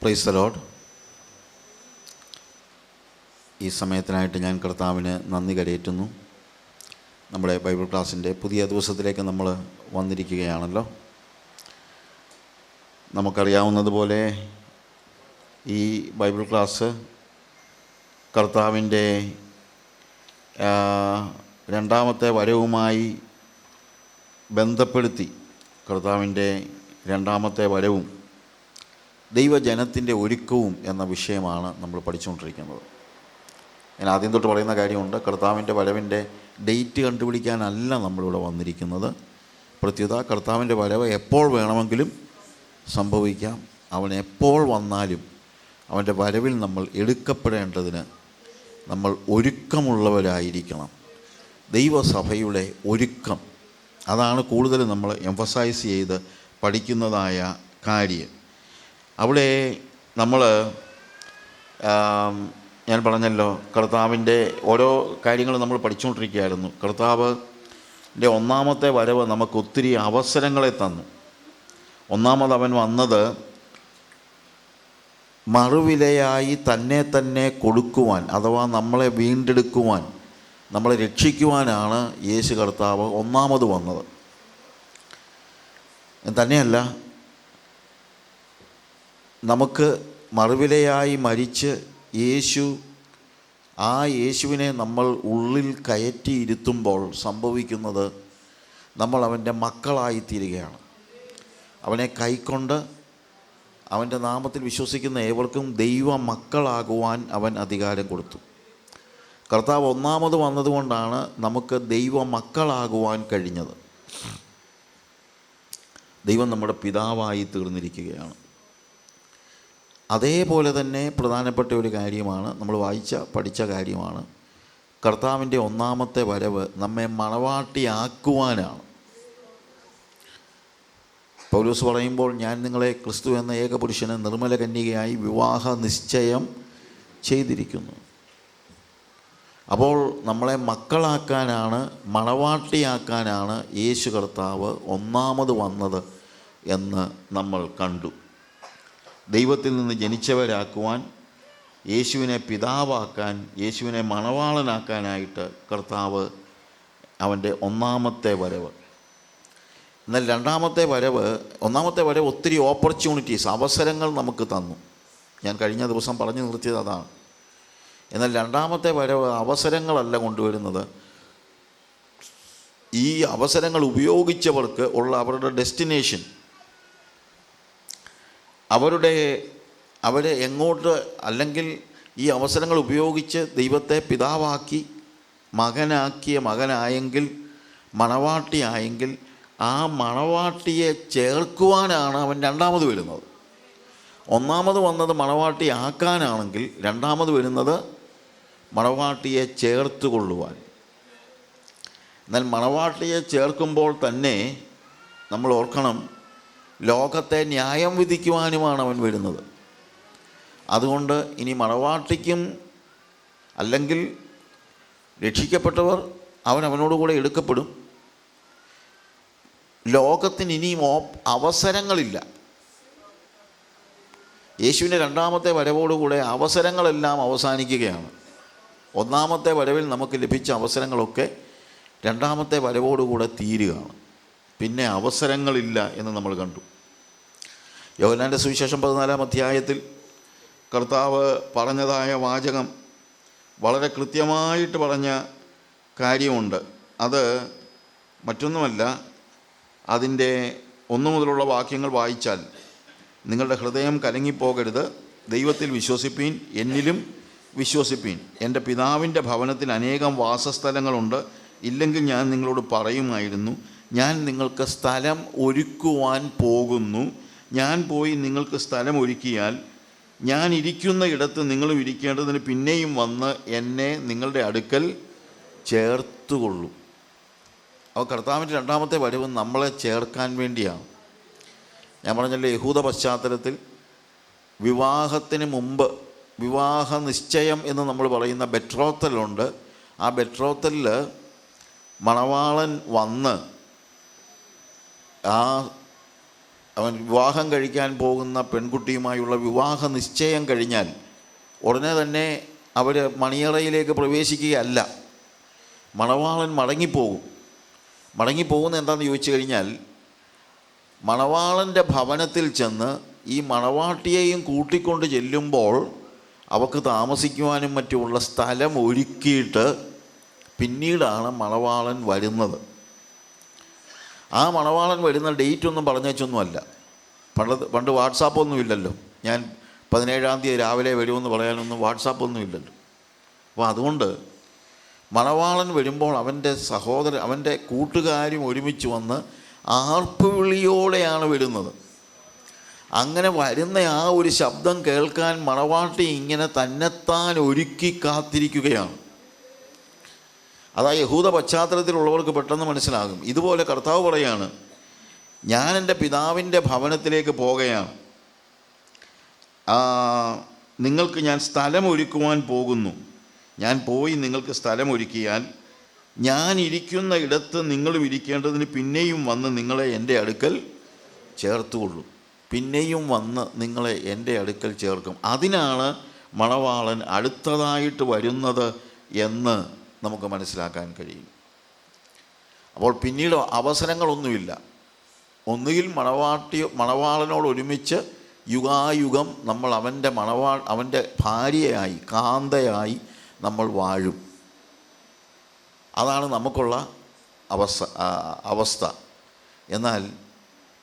Praise the Lord. ഈ സമയത്തിനായിട്ട് ഞാൻ കർത്താവിന് നന്ദി കരയേറ്റുന്നു. നമ്മുടെ ബൈബിൾ ക്ലാസ്സിൻ്റെ പുതിയ ദിവസത്തിലേക്ക് നമ്മൾ വന്നിരിക്കുകയാണല്ലോ. നമുക്കറിയാവുന്നതുപോലെ ഈ ബൈബിൾ ക്ലാസ് കർത്താവിൻ്റെ രണ്ടാമത്തെ വരവുമായി ബന്ധപ്പെടുത്തി, കർത്താവിൻ്റെ രണ്ടാമത്തെ വരവും ദൈവജനത്തിൻ്റെ ഒരുക്കവും എന്ന വിഷയമാണ് നമ്മൾ പഠിച്ചുകൊണ്ടിരിക്കുന്നത്. ഞാൻ ആദ്യം തൊട്ട് പറയുന്ന കാര്യമുണ്ട്, കർത്താവിൻ്റെ വരവിൻ്റെ ഡേറ്റ് കണ്ടുപിടിക്കാനല്ല നമ്മളിവിടെ വന്നിരിക്കുന്നത്. പ്രത്യുത കർത്താവിൻ്റെ വരവ് എപ്പോൾ വേണമെങ്കിലും സംഭവിക്കാം. അവൻ എപ്പോൾ വന്നാലും അവൻ്റെ വരവിൽ നമ്മൾ എടുക്കപ്പെടേണ്ടതിന് നമ്മൾ ഒരുക്കമുള്ളവരായിരിക്കണം. ദൈവസഭയുടെ ഒരുക്കം, അതാണ് കൂടുതൽ നമ്മൾ എംഫസൈസ് ചെയ്ത് പഠിക്കുന്നതായ കാര്യം. അവിടെ നമ്മൾ ഞാൻ പറഞ്ഞല്ലോ, കർത്താവിൻ്റെ ഓരോ കാര്യങ്ങൾ നമ്മൾ പഠിച്ചുകൊണ്ടിരിക്കുകയായിരുന്നു. കർത്താവിൻ്റെ ഒന്നാമത്തെ വരവ് നമുക്ക് ഒത്തിരി അവസരങ്ങളെ തന്നു. ഒന്നാമത് അവൻ വന്നത് മറുവിലയായി തന്നെ കൊടുക്കുവാൻ, അഥവാ നമ്മളെ വീണ്ടെടുക്കുവാൻ, നമ്മളെ രക്ഷിക്കുവാനാണ് യേശു കർത്താവ് ഒന്നാമത് വന്നത്. തന്നെയല്ല, നമുക്ക് മറുവിലയായി മരിച്ച് യേശുവിനെ നമ്മൾ ഉള്ളിൽ കയറ്റിയിരുത്തുമ്പോൾ സംഭവിക്കുന്നത്, നമ്മൾ അവൻ്റെ മക്കളായിത്തീരുകയാണ്. അവനെ കൈക്കൊണ്ട് അവൻ്റെ നാമത്തിൽ വിശ്വസിക്കുന്ന ഏവർക്കും ദൈവ മക്കളാകുവാൻ അവൻ അധികാരം കൊടുത്തു. കർത്താവ് ഒന്നാമത് വന്നതുകൊണ്ടാണ് നമുക്ക് ദൈവ മക്കളാകുവാൻ കഴിഞ്ഞത്. ദൈവം നമ്മുടെ പിതാവായി തീർന്നിരിക്കുകയാണ്. അതേപോലെ തന്നെ പ്രധാനപ്പെട്ട ഒരു കാര്യമാണ്, നമ്മൾ പഠിച്ച കാര്യമാണ്, കർത്താവിൻ്റെ ഒന്നാമത്തെ വരവ് നമ്മെ മണവാട്ടിയാക്കുവാനാണ്. പൗലോസ് പറയുമ്പോൾ, ഞാൻ നിങ്ങളെ ക്രിസ്തു എന്ന ഏകപുരുഷന് നിർമ്മല കന്യകയായി വിവാഹ നിശ്ചയം ചെയ്തിരിക്കുന്നു. അപ്പോൾ നമ്മളെ മക്കളാക്കാനാണ്, മണവാട്ടിയാക്കാനാണ് യേശു കർത്താവ് ഒന്നാമത് വന്നത് എന്ന് നമ്മൾ കണ്ടു. ദൈവത്തിൽ നിന്ന് ജനിച്ചവരാക്കുവാൻ, യേശുവിനെ പിതാവാക്കാൻ, യേശുവിനെ മണവാളനാക്കാനായിട്ട് കർത്താവ് അവൻ്റെ ഒന്നാമത്തെ വരവ്. എന്നാൽ ഒന്നാമത്തെ വരവ് ഒത്തിരി ഓപ്പർച്യൂണിറ്റീസ്, അവസരങ്ങൾ നമുക്ക് തന്നു. ഞാൻ കഴിഞ്ഞ ദിവസം പറഞ്ഞു നിർത്തിയത് അതാണ്. എന്നാൽ രണ്ടാമത്തെ വരവ് അവസരങ്ങളല്ല കൊണ്ടുവരുന്നത്. ഈ അവസരങ്ങൾ ഉപയോഗിച്ചവർക്ക് ഉള്ള അവരുടെ ഡെസ്റ്റിനേഷൻ, അവരെ എങ്ങോട്ട്, അല്ലെങ്കിൽ ഈ അവസരങ്ങൾ ഉപയോഗിച്ച് ദൈവത്തെ പിതാവാക്കി മകനായെങ്കിൽ, മണവാട്ടിയായെങ്കിൽ, ആ മണവാട്ടിയെ ചേർക്കുവാനാണ് അവൻ രണ്ടാമത് വരുന്നത്. ഒന്നാമത് വന്നത് മണവാട്ടിയാക്കാനാണെങ്കിൽ, രണ്ടാമത് വരുന്നത് മണവാട്ടിയെ ചേർത്ത് കൊള്ളുവാൻ. എന്നാൽ മണവാട്ടിയെ ചേർക്കുമ്പോൾ തന്നെ നമ്മൾ ഓർക്കണം, ലോകത്തെ ന്യായം വിധിക്കുവാനുമാണ് അവൻ വരുന്നത്. അതുകൊണ്ട് ഇനി മണവാട്ടിക്കും, അല്ലെങ്കിൽ രക്ഷിക്കപ്പെട്ടവർ അവനോടുകൂടെ എടുക്കപ്പെടും. ലോകത്തിന് ഇനിയും അവസരങ്ങളില്ല. യേശുവിൻ്റെ രണ്ടാമത്തെ വരവോടുകൂടെ അവസരങ്ങളെല്ലാം അവസാനിക്കുകയാണ്. ഒന്നാമത്തെ വരവിൽ നമുക്ക് ലഭിച്ച അവസരങ്ങളൊക്കെ രണ്ടാമത്തെ വരവോടുകൂടെ തീരുകയാണ്. പിന്നെ അവസരങ്ങളില്ല എന്ന് നമ്മൾ കണ്ടു. യോഹന്നാൻ്റെ സുവിശേഷം 14-ാം അധ്യായത്തിൽ കർത്താവ് പറഞ്ഞതായ വാചകം വളരെ കൃത്യമായിട്ട് പറഞ്ഞ കാര്യമുണ്ട്. അത് മറ്റൊന്നുമല്ല, അതിൻ്റെ 1 മുതലുള്ള വാക്യങ്ങൾ വായിച്ചാൽ, നിങ്ങളുടെ ഹൃദയം കലങ്ങിപ്പോകരുത്, ദൈവത്തിൽ വിശ്വസിപ്പീൻ, എന്നിലും വിശ്വസിപ്പീൻ. എൻ്റെ പിതാവിൻ്റെ ഭവനത്തിൽ അനേകം വാസസ്ഥലങ്ങളുണ്ട്. ഇല്ലെങ്കിൽ ഞാൻ നിങ്ങളോട് പറയുമായിരുന്നു. ഞാൻ നിങ്ങൾക്ക് സ്ഥലം ഒരുക്കുവാൻ പോകുന്നു. ഞാൻ പോയി നിങ്ങൾക്ക് സ്ഥലം ഒരുക്കിയാൽ ഞാൻ ഇരിക്കുന്ന ഇടത്ത് നിങ്ങളും ഇരിക്കേണ്ടതിന് പിന്നെയും വന്ന് എന്നെ നിങ്ങളുടെ അടുക്കൽ ചേർത്തുകൊള്ളും. അപ്പോൾ കർത്താവിൻ്റെ രണ്ടാമത്തെ വരവ് നമ്മളെ ചേർക്കാൻ വേണ്ടിയാണ്. ഞാൻ പറഞ്ഞല്ലോ, യഹൂദ പശ്ചാത്തലത്തിൽ വിവാഹത്തിന് മുമ്പ് വിവാഹ നിശ്ചയം എന്ന് നമ്മൾ പറയുന്ന ബെട്രോത്തലുണ്ട്. ആ ബെട്രോത്തലിൽ മണവാളൻ വന്ന് ആ അവൻ വിവാഹം കഴിക്കാൻ പോകുന്ന പെൺകുട്ടിയുമായുള്ള വിവാഹ നിശ്ചയം കഴിഞ്ഞാൽ ഉടനെ തന്നെ അവർ മണിയറയിലേക്ക് പ്രവേശിക്കുകയല്ല. മണവാളൻ മടങ്ങിപ്പോകും. മടങ്ങിപ്പോകുന്ന എന്താണെന്ന് ചോദിച്ചു കഴിഞ്ഞാൽ, മണവാളൻ്റെ ഭവനത്തിൽ ചെന്ന് ഈ മണവാട്ടിയെയും കൂട്ടിക്കൊണ്ട് ചെല്ലുമ്പോൾ അവർക്ക് താമസിക്കുവാനും മറ്റുമുള്ള സ്ഥലം ഒരുക്കിയിട്ട് പിന്നീടാണ് മണവാളൻ വരുന്നത്. ആ മണവാളൻ വരുന്ന ഡേറ്റ് ഒന്നും പറഞ്ഞൊന്നുമല്ല. പണ്ട് വാട്സാപ്പൊന്നും ഇല്ലല്ലോ. ഞാൻ 17-ാം തീയതി രാവിലെ വരുമെന്ന് പറയാനൊന്നും വാട്സാപ്പൊന്നും ഇല്ലല്ലോ. അപ്പോൾ അതുകൊണ്ട് മണവാളൻ വരുമ്പോൾ അവൻ്റെ കൂട്ടുകാരും ഒരുമിച്ച് വന്ന് ആർപ്പുവിളിയോടെയാണ് വരുന്നത്. അങ്ങനെ വരുന്ന ആ ഒരു ശബ്ദം കേൾക്കാൻ മണവാട്ടി ഇങ്ങനെ തന്നെത്താൻ ഒരുക്കി കാത്തിരിക്കുകയാണ്. അതാ യഹൂദ പശ്ചാത്തലത്തിലുള്ളവർക്ക് പെട്ടെന്ന് മനസ്സിലാകും. ഇതുപോലെ കർത്താവ് പറയാണ്, ഞാൻ എൻ്റെ പിതാവിൻ്റെ ഭവനത്തിലേക്ക് പോകുകയാണ്, നിങ്ങൾക്ക് ഞാൻ സ്ഥലമൊരുക്കുവാൻ പോകുന്നു. ഞാൻ പോയി നിങ്ങൾക്ക് സ്ഥലമൊരുക്കിയാൽ ഞാൻ ഇരിക്കുന്ന ഇടത്ത് നിങ്ങളും ഇരിക്കേണ്ടതിന് പിന്നെയും വന്ന് നിങ്ങളെ എൻ്റെ അടുക്കൽ ചേർത്തുകൊള്ളും. പിന്നെയും വന്ന് നിങ്ങളെ എൻ്റെ അടുക്കൽ ചേർക്കും. അതിനാണ് മണവാളൻ അടുത്തതായിട്ട് വരുന്നത് എന്ന് നമുക്ക് മനസ്സിലാക്കാൻ കഴിയും. അപ്പോൾ പിന്നീട് അവസരങ്ങളൊന്നുമില്ല. ഒന്നുകിൽ മണവാളനോട് ഒരുമിച്ച് യുഗായുഗം നമ്മൾ അവൻ്റെ ഭാര്യയായി, കാന്തയായി നമ്മൾ വാഴും. അതാണ് നമുക്കുള്ള അവസ്ഥ. എന്നാൽ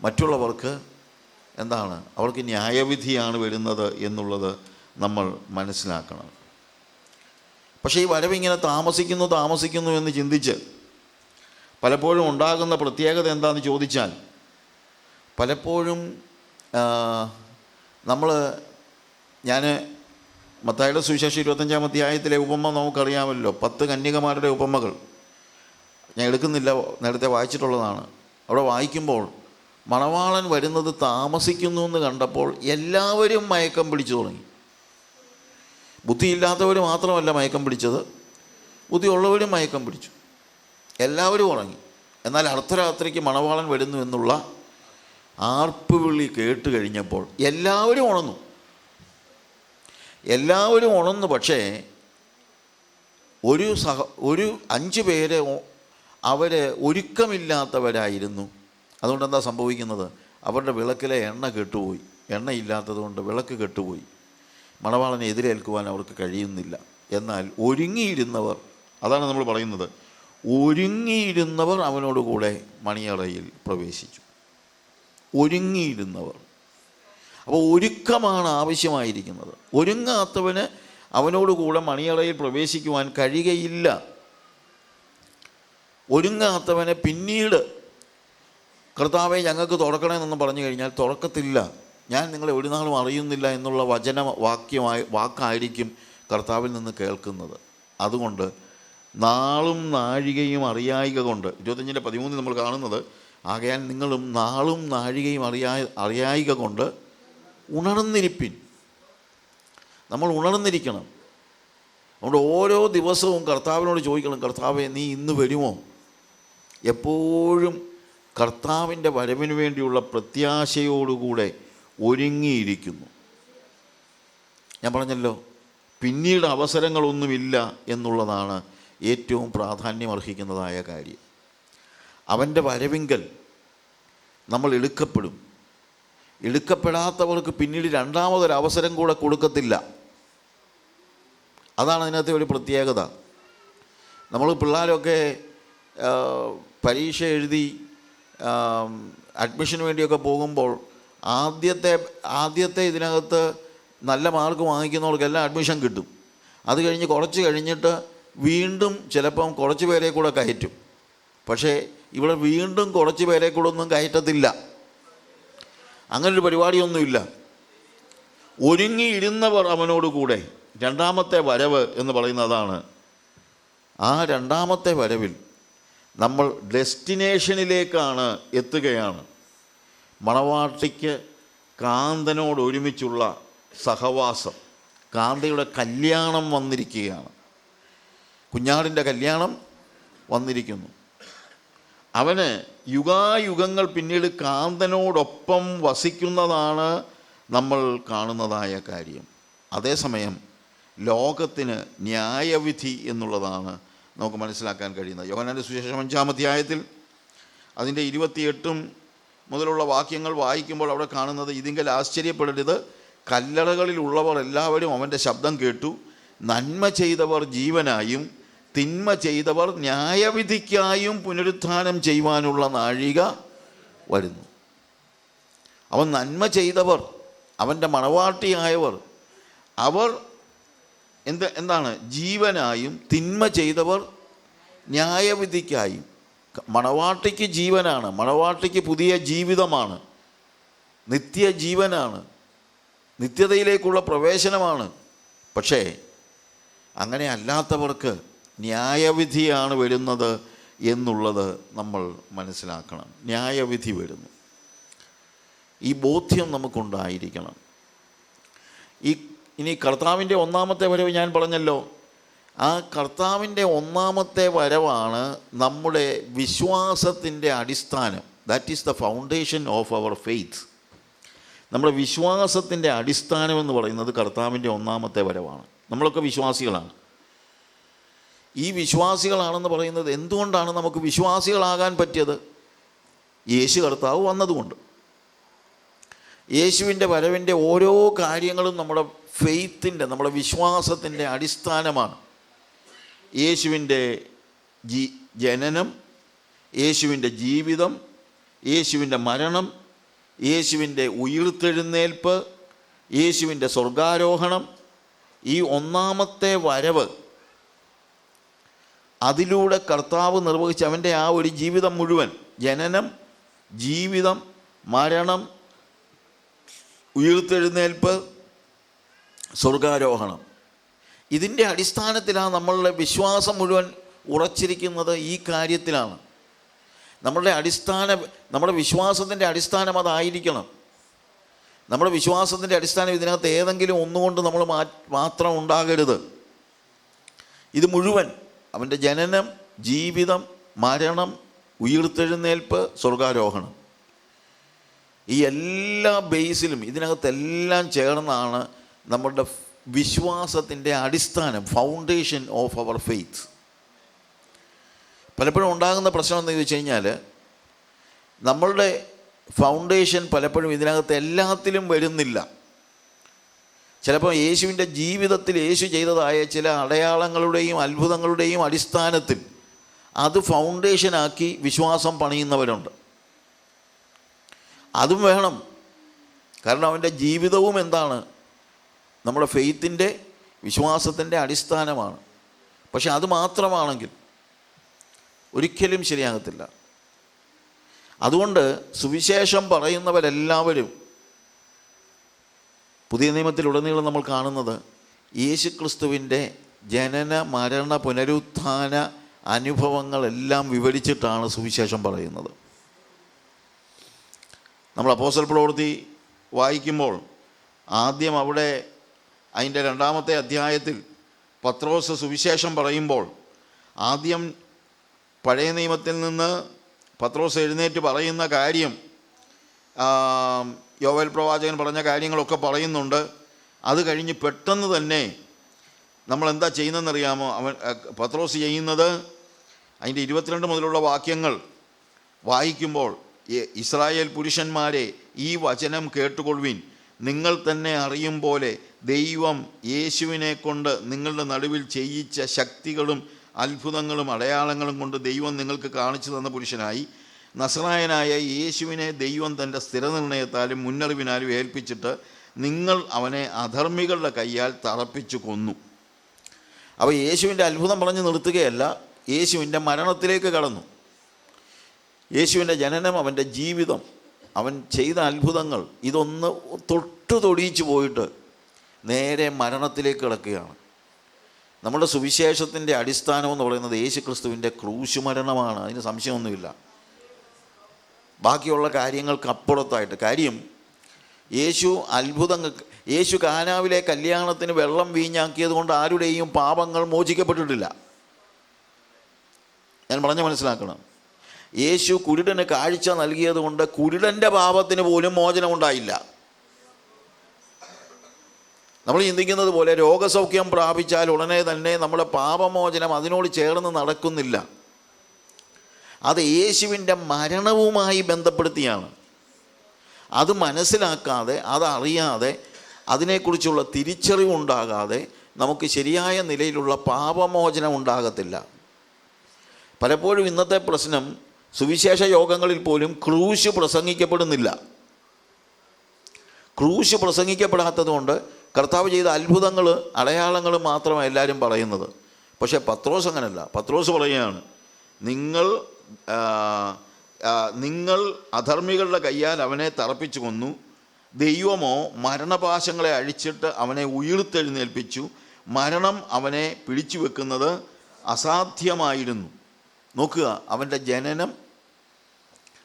മറ്റുള്ളവർക്ക് എന്താണ്? അവർക്ക് ന്യായവിധിയാണ് വരുന്നത് എന്നുള്ളത് നമ്മൾ മനസ്സിലാക്കണം. പക്ഷേ ഈ വരവിങ്ങനെ താമസിക്കുന്നു എന്ന് ചിന്തിച്ച് പലപ്പോഴും ഉണ്ടാകുന്ന പ്രത്യേകത എന്താണെന്ന് ചോദിച്ചാൽ, പലപ്പോഴും ഞാൻ മത്തായിയുടെ സുവിശേഷം 25-ാം അധ്യായത്തിലെ ഉപമ നമുക്കറിയാമല്ലോ. 10 കന്യകമാരുടെ ഉപമകൾ ഞാൻ എടുക്കുന്നില്ല, നേരത്തെ വായിച്ചിട്ടുള്ളതാണ്. അവിടെ വായിക്കുമ്പോൾ മണവാളൻ വരുന്നത് താമസിക്കുന്നു എന്ന് കണ്ടപ്പോൾ എല്ലാവരും മയക്കം പിടിച്ചു തുടങ്ങി. ബുദ്ധിയില്ലാത്തവർ മാത്രമല്ല മയക്കം പിടിച്ചത്, ബുദ്ധിയുള്ളവരും മയക്കം പിടിച്ചു. എല്ലാവരും ഉറങ്ങി. എന്നാൽ അർദ്ധരാത്രിക്ക് മണവാളൻ വരുന്നു എന്നുള്ള ആർപ്പുവിളി കേട്ട് കഴിഞ്ഞപ്പോൾ എല്ലാവരും ഉണർന്നു. പക്ഷേ ഒരു 5 പേര് അവർ ഒരുക്കമില്ലാത്തവരായിരുന്നു. അതുകൊണ്ട് എന്താ സംഭവിക്കുന്നത്? അവരുടെ വിളക്കിലെ എണ്ണ കെട്ടുപോയി. എണ്ണയില്ലാത്തത് കൊണ്ട് വിളക്ക് കെട്ടുപോയി. മണവാളനെ എതിരേൽക്കുവാൻ അവർക്ക് കഴിയുന്നില്ല. എന്നാൽ ഒരുങ്ങിയിരുന്നവർ, അതാണ് നമ്മൾ പറയുന്നത്, ഒരുങ്ങിയിരുന്നവർ അവനോടുകൂടെ മണിയറയിൽ പ്രവേശിച്ചു. ഒരുങ്ങിയിരുന്നവർ. അപ്പോൾ ഒരുക്കമാണ് ആവശ്യമായിരിക്കുന്നത്. ഒരുങ്ങാത്തവന് അവനോടുകൂടെ മണിയറയിൽ പ്രവേശിക്കുവാൻ കഴിയുകയില്ല. ഒരുങ്ങാത്തവനെ പിന്നീട് കർത്താവെ ഞങ്ങൾക്ക് തുറക്കണമെന്നൊന്നും പറഞ്ഞു കഴിഞ്ഞാൽ തുറക്കത്തില്ല. ഞാൻ നിങ്ങളെ ഒരു നാളും അറിയുന്നില്ല എന്നുള്ള വാക്കായിരിക്കും കർത്താവിൽ നിന്ന് കേൾക്കുന്നത്. അതുകൊണ്ട് നാളും നാഴികയും അറിയായിക കൊണ്ട് 25-13 നമ്മൾ കാണുന്നത്, ആകയാൽ നിങ്ങളും നാളും നാഴികയും അറിയായിക കൊണ്ട് ഉണർന്നിരിപ്പിൻ. നമ്മൾ ഉണർന്നിരിക്കണം. അതുകൊണ്ട് ഓരോ ദിവസവും കർത്താവിനോട് ചോദിക്കണം, കർത്താവെ നീ ഇന്ന് വരുമോ? എപ്പോഴും കർത്താവിൻ്റെ വരവിന് വേണ്ടിയുള്ള പ്രത്യാശയോടുകൂടെ ഒരുങ്ങിയിരിക്കുന്നു. ഞാൻ പറഞ്ഞല്ലോ, പിന്നീട് അവസരങ്ങളൊന്നുമില്ല എന്നുള്ളതാണ് ഏറ്റവും പ്രാധാന്യമർഹിക്കുന്നതായ കാര്യം. അവൻ്റെ വരവിങ്കൽ നമ്മൾ എടുക്കപ്പെടും. എടുക്കപ്പെടാത്തവർക്ക് പിന്നീട് രണ്ടാമതൊരവസരം കൂടെ കൊടുക്കത്തില്ല. അതാണ് അതിനകത്തെ ഒരു പ്രത്യേകത. നമ്മൾ പിള്ളേരൊക്കെ പരീക്ഷ എഴുതി അഡ്മിഷന് വേണ്ടിയൊക്കെ പോകുമ്പോൾ ആദ്യത്തെ ഇതിനകത്ത് നല്ല മാർക്ക് വാങ്ങിക്കുന്നവർക്കെല്ലാം അഡ്മിഷൻ കിട്ടും. അത് കഴിഞ്ഞ് കുറച്ച് കഴിഞ്ഞിട്ട് വീണ്ടും ചിലപ്പം കുറച്ച് പേരെ കൂടെ കയറ്റും. പക്ഷേ ഇവിടെ വീണ്ടും കുറച്ച് പേരെ കൂടെ ഒന്നും കയറ്റത്തില്ല. അങ്ങനൊരു പരിപാടിയൊന്നുമില്ല. ഒരുങ്ങിയിരുന്നവർ അവനോട് കൂടെ. രണ്ടാമത്തെ വരവ് എന്ന് പറയുന്നതാണ്. ആ രണ്ടാമത്തെ വരവിൽ നമ്മൾ ഡെസ്റ്റിനേഷനിലേക്കാണ് എത്തുകയാണ്. മണവാട്ടിക്ക് കാന്തനോട് ഒരുമിച്ചുള്ള സഹവാസം. കാന്തയുടെ കല്യാണം വന്നിരിക്കുകയാണ്. കുഞ്ഞാടിൻ്റെ കല്യാണം വന്നിരിക്കുന്നു. അവന് യുഗായുഗങ്ങൾ പിന്നീട് കാന്തനോടൊപ്പം വസിക്കുന്നതാണ് നമ്മൾ കാണുന്നതായ കാര്യം. അതേസമയം ലോകത്തിന് ന്യായവിധി എന്നുള്ളതാണ് നമുക്ക് മനസ്സിലാക്കാൻ കഴിയുന്നത്. യോഹന്നാന്റെ സുവിശേഷം 5-ാം അധ്യായത്തിൽ അതിൻ്റെ 28 മുതലുള്ള വാക്യങ്ങൾ വായിക്കുമ്പോൾ അവിടെ കാണുന്നത്, ഇതിങ്കൽ ആശ്ചര്യപ്പെടരുത്, കല്ലറകളിലുള്ളവർ എല്ലാവരും അവൻ്റെ ശബ്ദം കേട്ടു. നന്മ ചെയ്തവർ ജീവനായും തിന്മ ചെയ്തവർ ന്യായവിധിക്കായും പുനരുത്ഥാനം ചെയ്യുവാനുള്ള നാഴിക വരുന്നു. അവൻ നന്മ ചെയ്തവർ, അവൻ്റെ മണവാട്ടിയായവർ, അവർ എന്താണ് ജീവനായും തിന്മ ചെയ്തവർ ന്യായവിധിക്കായും. മണവാട്ടിക്ക് ജീവനാണ്, മണവാട്ടിക്ക് പുതിയ ജീവിതമാണ്, നിത്യജീവനാണ്, നിത്യതയിലേക്കുള്ള പ്രവേശനമാണ്. പക്ഷേ അങ്ങനെ അല്ലാത്തവർക്ക് ന്യായവിധിയാണ് വരുന്നത് എന്നുള്ളത് നമ്മൾ മനസ്സിലാക്കണം. ന്യായവിധി വരുന്നു. ഈ ബോധ്യം നമുക്കുണ്ടായിരിക്കണം. ഇനി കർത്താവിൻ്റെ ഒന്നാമത്തെ വരവ് ഞാൻ പറഞ്ഞല്ലോ. ആ കർത്താവിൻ്റെ ഒന്നാമത്തെ വരവാണ് നമ്മുടെ വിശ്വാസത്തിൻ്റെ അടിസ്ഥാനം. That is the foundation of our faith. നമ്മുടെ വിശ്വാസത്തിൻ്റെ അടിസ്ഥാനം എന്ന് പറയുന്നത് കർത്താവിൻ്റെ ഒന്നാമത്തെ വരവാണ്. നമ്മളൊക്കെ വിശ്വാസികളാണ്. ഈ വിശ്വാസികളാണെന്ന് പറയുന്നത് എന്തുകൊണ്ടാണ് നമുക്ക് വിശ്വാസികളാകാൻ പറ്റിയത്? യേശു കർത്താവ് വന്നതുകൊണ്ട്. യേശുവിൻ്റെ വരവിൻ്റെ ഓരോ കാര്യങ്ങളും നമ്മുടെ ഫെയ്ത്തിൻ്റെ, നമ്മുടെ വിശ്വാസത്തിൻ്റെ അടിസ്ഥാനമാണ്. യേശുവിൻ്റെ ജനനം, യേശുവിൻ്റെ ജീവിതം, യേശുവിൻ്റെ മരണം, യേശുവിൻ്റെ ഉയിർത്തെഴുന്നേൽപ്പ്, യേശുവിൻ്റെ സ്വർഗാരോഹണം, ഈ ഒന്നാമത്തെ വരവ്, അതിലൂടെ കർത്താവ് നിർവഹിച്ച അവൻ്റെ ആ ഒരു ജീവിതം മുഴുവൻ, ജനനം, ജീവിതം, മരണം, ഉയിർത്തെഴുന്നേൽപ്പ്, സ്വർഗാരോഹണം, ഇതിൻ്റെ അടിസ്ഥാനത്തിലാണ് നമ്മളുടെ വിശ്വാസം മുഴുവൻ ഉറച്ചിരിക്കുന്നത്. ഈ കാര്യത്തിലാണ് നമ്മുടെ വിശ്വാസത്തിൻ്റെ അടിസ്ഥാനം അതായിരിക്കണം. നമ്മുടെ വിശ്വാസത്തിൻ്റെ അടിസ്ഥാനം ഇതിനകത്ത് ഏതെങ്കിലും ഒന്നുകൊണ്ട് നമ്മൾ മാത്രം ഉണ്ടാകരുത്. ഇത് മുഴുവൻ അവൻ്റെ ജനനം, ജീവിതം, മരണം, ഉയിർത്തെഴുന്നേൽപ്പ്, സ്വർഗാരോഹണം, ഈ എല്ലാ ബേസിലും ഇതിനകത്തെല്ലാം ചേർന്നാണ് നമ്മുടെ വിശ്വാസത്തിൻ്റെ അടിസ്ഥാനം, ഫൗണ്ടേഷൻ ഓഫ് അവർ ഫെയ്ത്ത്. പലപ്പോഴും ഉണ്ടാകുന്ന പ്രശ്നം എന്ന് ചോദിച്ചു കഴിഞ്ഞാൽ, നമ്മളുടെ ഫൗണ്ടേഷൻ പലപ്പോഴും ഇതിനകത്ത് എല്ലാത്തിലും വരുന്നില്ല. ചിലപ്പോൾ യേശുവിൻ്റെ ജീവിതത്തിൽ യേശു ചെയ്തതായ ചില അടയാളങ്ങളുടെയും അത്ഭുതങ്ങളുടെയും അടിസ്ഥാനത്തിൽ അത് ഫൗണ്ടേഷനാക്കി വിശ്വാസം പണിയുന്നവരുണ്ട്. അതും വേണം. കാരണം അവൻ്റെ ജീവിതവും എന്താണ്? നമ്മുടെ ഫെയ്ത്തിൻ്റെ, വിശ്വാസത്തിൻ്റെ അടിസ്ഥാനമാണ്. പക്ഷെ അത് മാത്രമാണെങ്കിൽ ഒരിക്കലും ശരിയാകത്തില്ല. അതുകൊണ്ട് സുവിശേഷം പറയുന്നവരെല്ലാവരും, പുതിയ നിയമത്തിലുടനീളം നമ്മൾ കാണുന്നത് യേശു ക്രിസ്തുവിൻ്റെ ജനന, മരണ, പുനരുത്ഥാന അനുഭവങ്ങളെല്ലാം വിവരിച്ചിട്ടാണ് സുവിശേഷം പറയുന്നത്. നമ്മൾ അപ്പോസ്തല പ്രവൃത്തി വായിക്കുമ്പോൾ ആദ്യം അവിടെ അതിൻ്റെ 2-ാമത്തെ അധ്യായത്തിൽ പത്രോസ് സുവിശേഷം പറയുമ്പോൾ ആദ്യം പഴയ നിയമത്തിൽ നിന്ന് പത്രോസ് എഴുന്നേറ്റ് പറയുന്ന കാര്യം, യോവേൽ പ്രവാചകൻ പറഞ്ഞ കാര്യങ്ങളൊക്കെ പറയുന്നുണ്ട്. അത് കഴിഞ്ഞ് പെട്ടെന്ന് തന്നെ നമ്മളെന്താ ചെയ്യുന്നതെന്നറിയാമോ? പത്രോസ് ചെയ്യുന്നത്, അതിൻ്റെ 22 മുതലുള്ള വാക്യങ്ങൾ വായിക്കുമ്പോൾ, ഇസ്രായേൽ പുരുഷന്മാരെ, ഈ വചനം കേട്ടുകൊള്ളുവിൻ. നിങ്ങൾ തന്നെ അറിയും പോലെ ദൈവം യേശുവിനെ കൊണ്ട് നിങ്ങളുടെ നടുവിൽ ചെയ്യിച്ച ശക്തികളും അത്ഭുതങ്ങളും അടയാളങ്ങളും കൊണ്ട് ദൈവം നിങ്ങൾക്ക് കാണിച്ചു തന്ന പുരുഷനായി നസറായനായ യേശുവിനെ ദൈവം തൻ്റെ സ്ഥിരനിർണയത്താലും മുന്നറിവിനാലും ഏൽപ്പിച്ചിട്ട് നിങ്ങൾ അവനെ അധർമ്മികളുടെ കയ്യാൽ തറപ്പിച്ചു കൊന്നു. അപ്പോൾ യേശുവിൻ്റെ അത്ഭുതം പറഞ്ഞ് നിർത്തുകയല്ല, യേശുവിൻ്റെ മരണത്തിലേക്ക് കടന്നു. യേശുവിൻ്റെ ജനനം, അവൻ്റെ ജീവിതം, അവൻ ചെയ്ത അത്ഭുതങ്ങൾ, ഇതൊന്ന് തൊടിയിച്ചു പോയിട്ട് നേരെ മരണത്തിലേക്ക് കിടക്കുകയാണ്. നമ്മുടെ സുവിശേഷത്തിൻ്റെ അടിസ്ഥാനം എന്ന് പറയുന്നത് യേശു ക്രിസ്തുവിൻ്റെ ക്രൂശ് മരണമാണ്. അതിന് സംശയമൊന്നുമില്ല. ബാക്കിയുള്ള കാര്യങ്ങൾക്ക് അപ്പുറത്തായിട്ട്. കാര്യം, യേശു കാനാവിലെ കല്യാണത്തിന് വെള്ളം വീഞ്ഞാക്കിയത് കൊണ്ട് ആരുടെയും പാപങ്ങൾ മോചിക്കപ്പെട്ടിട്ടില്ല. ഞാൻ പറഞ്ഞ് മനസ്സിലാക്കണം. യേശു കുരുടന് കാഴ്ച നൽകിയത് കൊണ്ട് കുരുടൻ്റെ പാപത്തിന് പോലും മോചനം ഉണ്ടായില്ല. നമ്മൾ ചിന്തിക്കുന്നത് പോലെ രോഗസൗഖ്യം പ്രാപിച്ചാൽ ഉടനെ തന്നെ നമ്മുടെ പാപമോചനം അതിനോട് ചേർന്ന് നടക്കുന്നില്ല. അത് യേശുവിൻ്റെ മരണവുമായി ബന്ധപ്പെടുത്തിയാണ്. അത് മനസ്സിലാക്കാതെ, അതറിയാതെ, അതിനെക്കുറിച്ചുള്ള തിരിച്ചറിവുണ്ടാകാതെ നമുക്ക് ശരിയായ നിലയിലുള്ള പാപമോചനം ഉണ്ടാകത്തില്ല. പലപ്പോഴും ഇന്നത്തെ പ്രശ്നം, സുവിശേഷ യോഗങ്ങളിൽ പോലും ക്രൂശ് പ്രസംഗിക്കപ്പെടുന്നില്ല. ക്രൂശ് പ്രസംഗിക്കപ്പെടാത്തത് കൊണ്ട് കർത്താവ് ചെയ്ത അത്ഭുതങ്ങൾ, അടയാളങ്ങൾ മാത്രമാണ് എല്ലാവരും പറയുന്നത്. പക്ഷേ പത്രോസ് അങ്ങനല്ല. പത്രോസ് പറയുകയാണ്, നിങ്ങൾ അധർമ്മികളുടെ കയ്യാൽ അവനെ തറപ്പിച്ചു കൊന്നു, ദൈവമോ മരണപാശങ്ങളെ അഴിച്ചിട്ട് അവനെ ഉയിർത്തെഴുന്നേൽപ്പിച്ചു. മരണം അവനെ പിടിച്ചു വെക്കുന്നത് അസാധ്യമായിരുന്നു. നോക്കുക, അവൻ്റെ ജനനം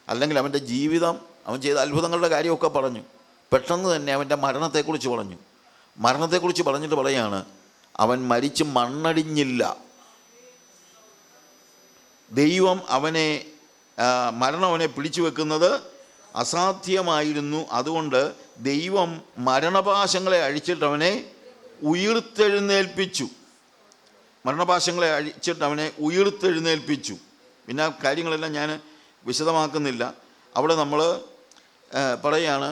അല്ലെങ്കിൽ അവൻ്റെ ജീവിതം, അവൻ ചെയ്ത അത്ഭുതങ്ങളുടെ കാര്യമൊക്കെ പറഞ്ഞു. പെട്ടെന്ന് തന്നെ അവൻ്റെ മരണത്തെക്കുറിച്ച് പറഞ്ഞു. മരണത്തെക്കുറിച്ച് പറഞ്ഞിട്ട് പറയാണ്, അവൻ മരിച്ച് മണ്ണടിഞ്ഞില്ല. ദൈവം മരണം അവനെ പിടിച്ചു വെക്കുന്നത് അസാധ്യമായിരുന്നു. അതുകൊണ്ട് ദൈവം മരണപാശങ്ങളെ അഴിച്ചിട്ട് അവനെ ഉയിർത്തെഴുന്നേൽപ്പിച്ചു. മരണപാശങ്ങളെ അഴിച്ചിട്ട് അവനെ ഉയിർത്തെഴുന്നേൽപ്പിച്ചു. പിന്നെ ആ കാര്യങ്ങളെല്ലാം ഞാൻ വിശദമാക്കുന്നില്ല. അവിടെ നമ്മൾ പറയുകയാണ്,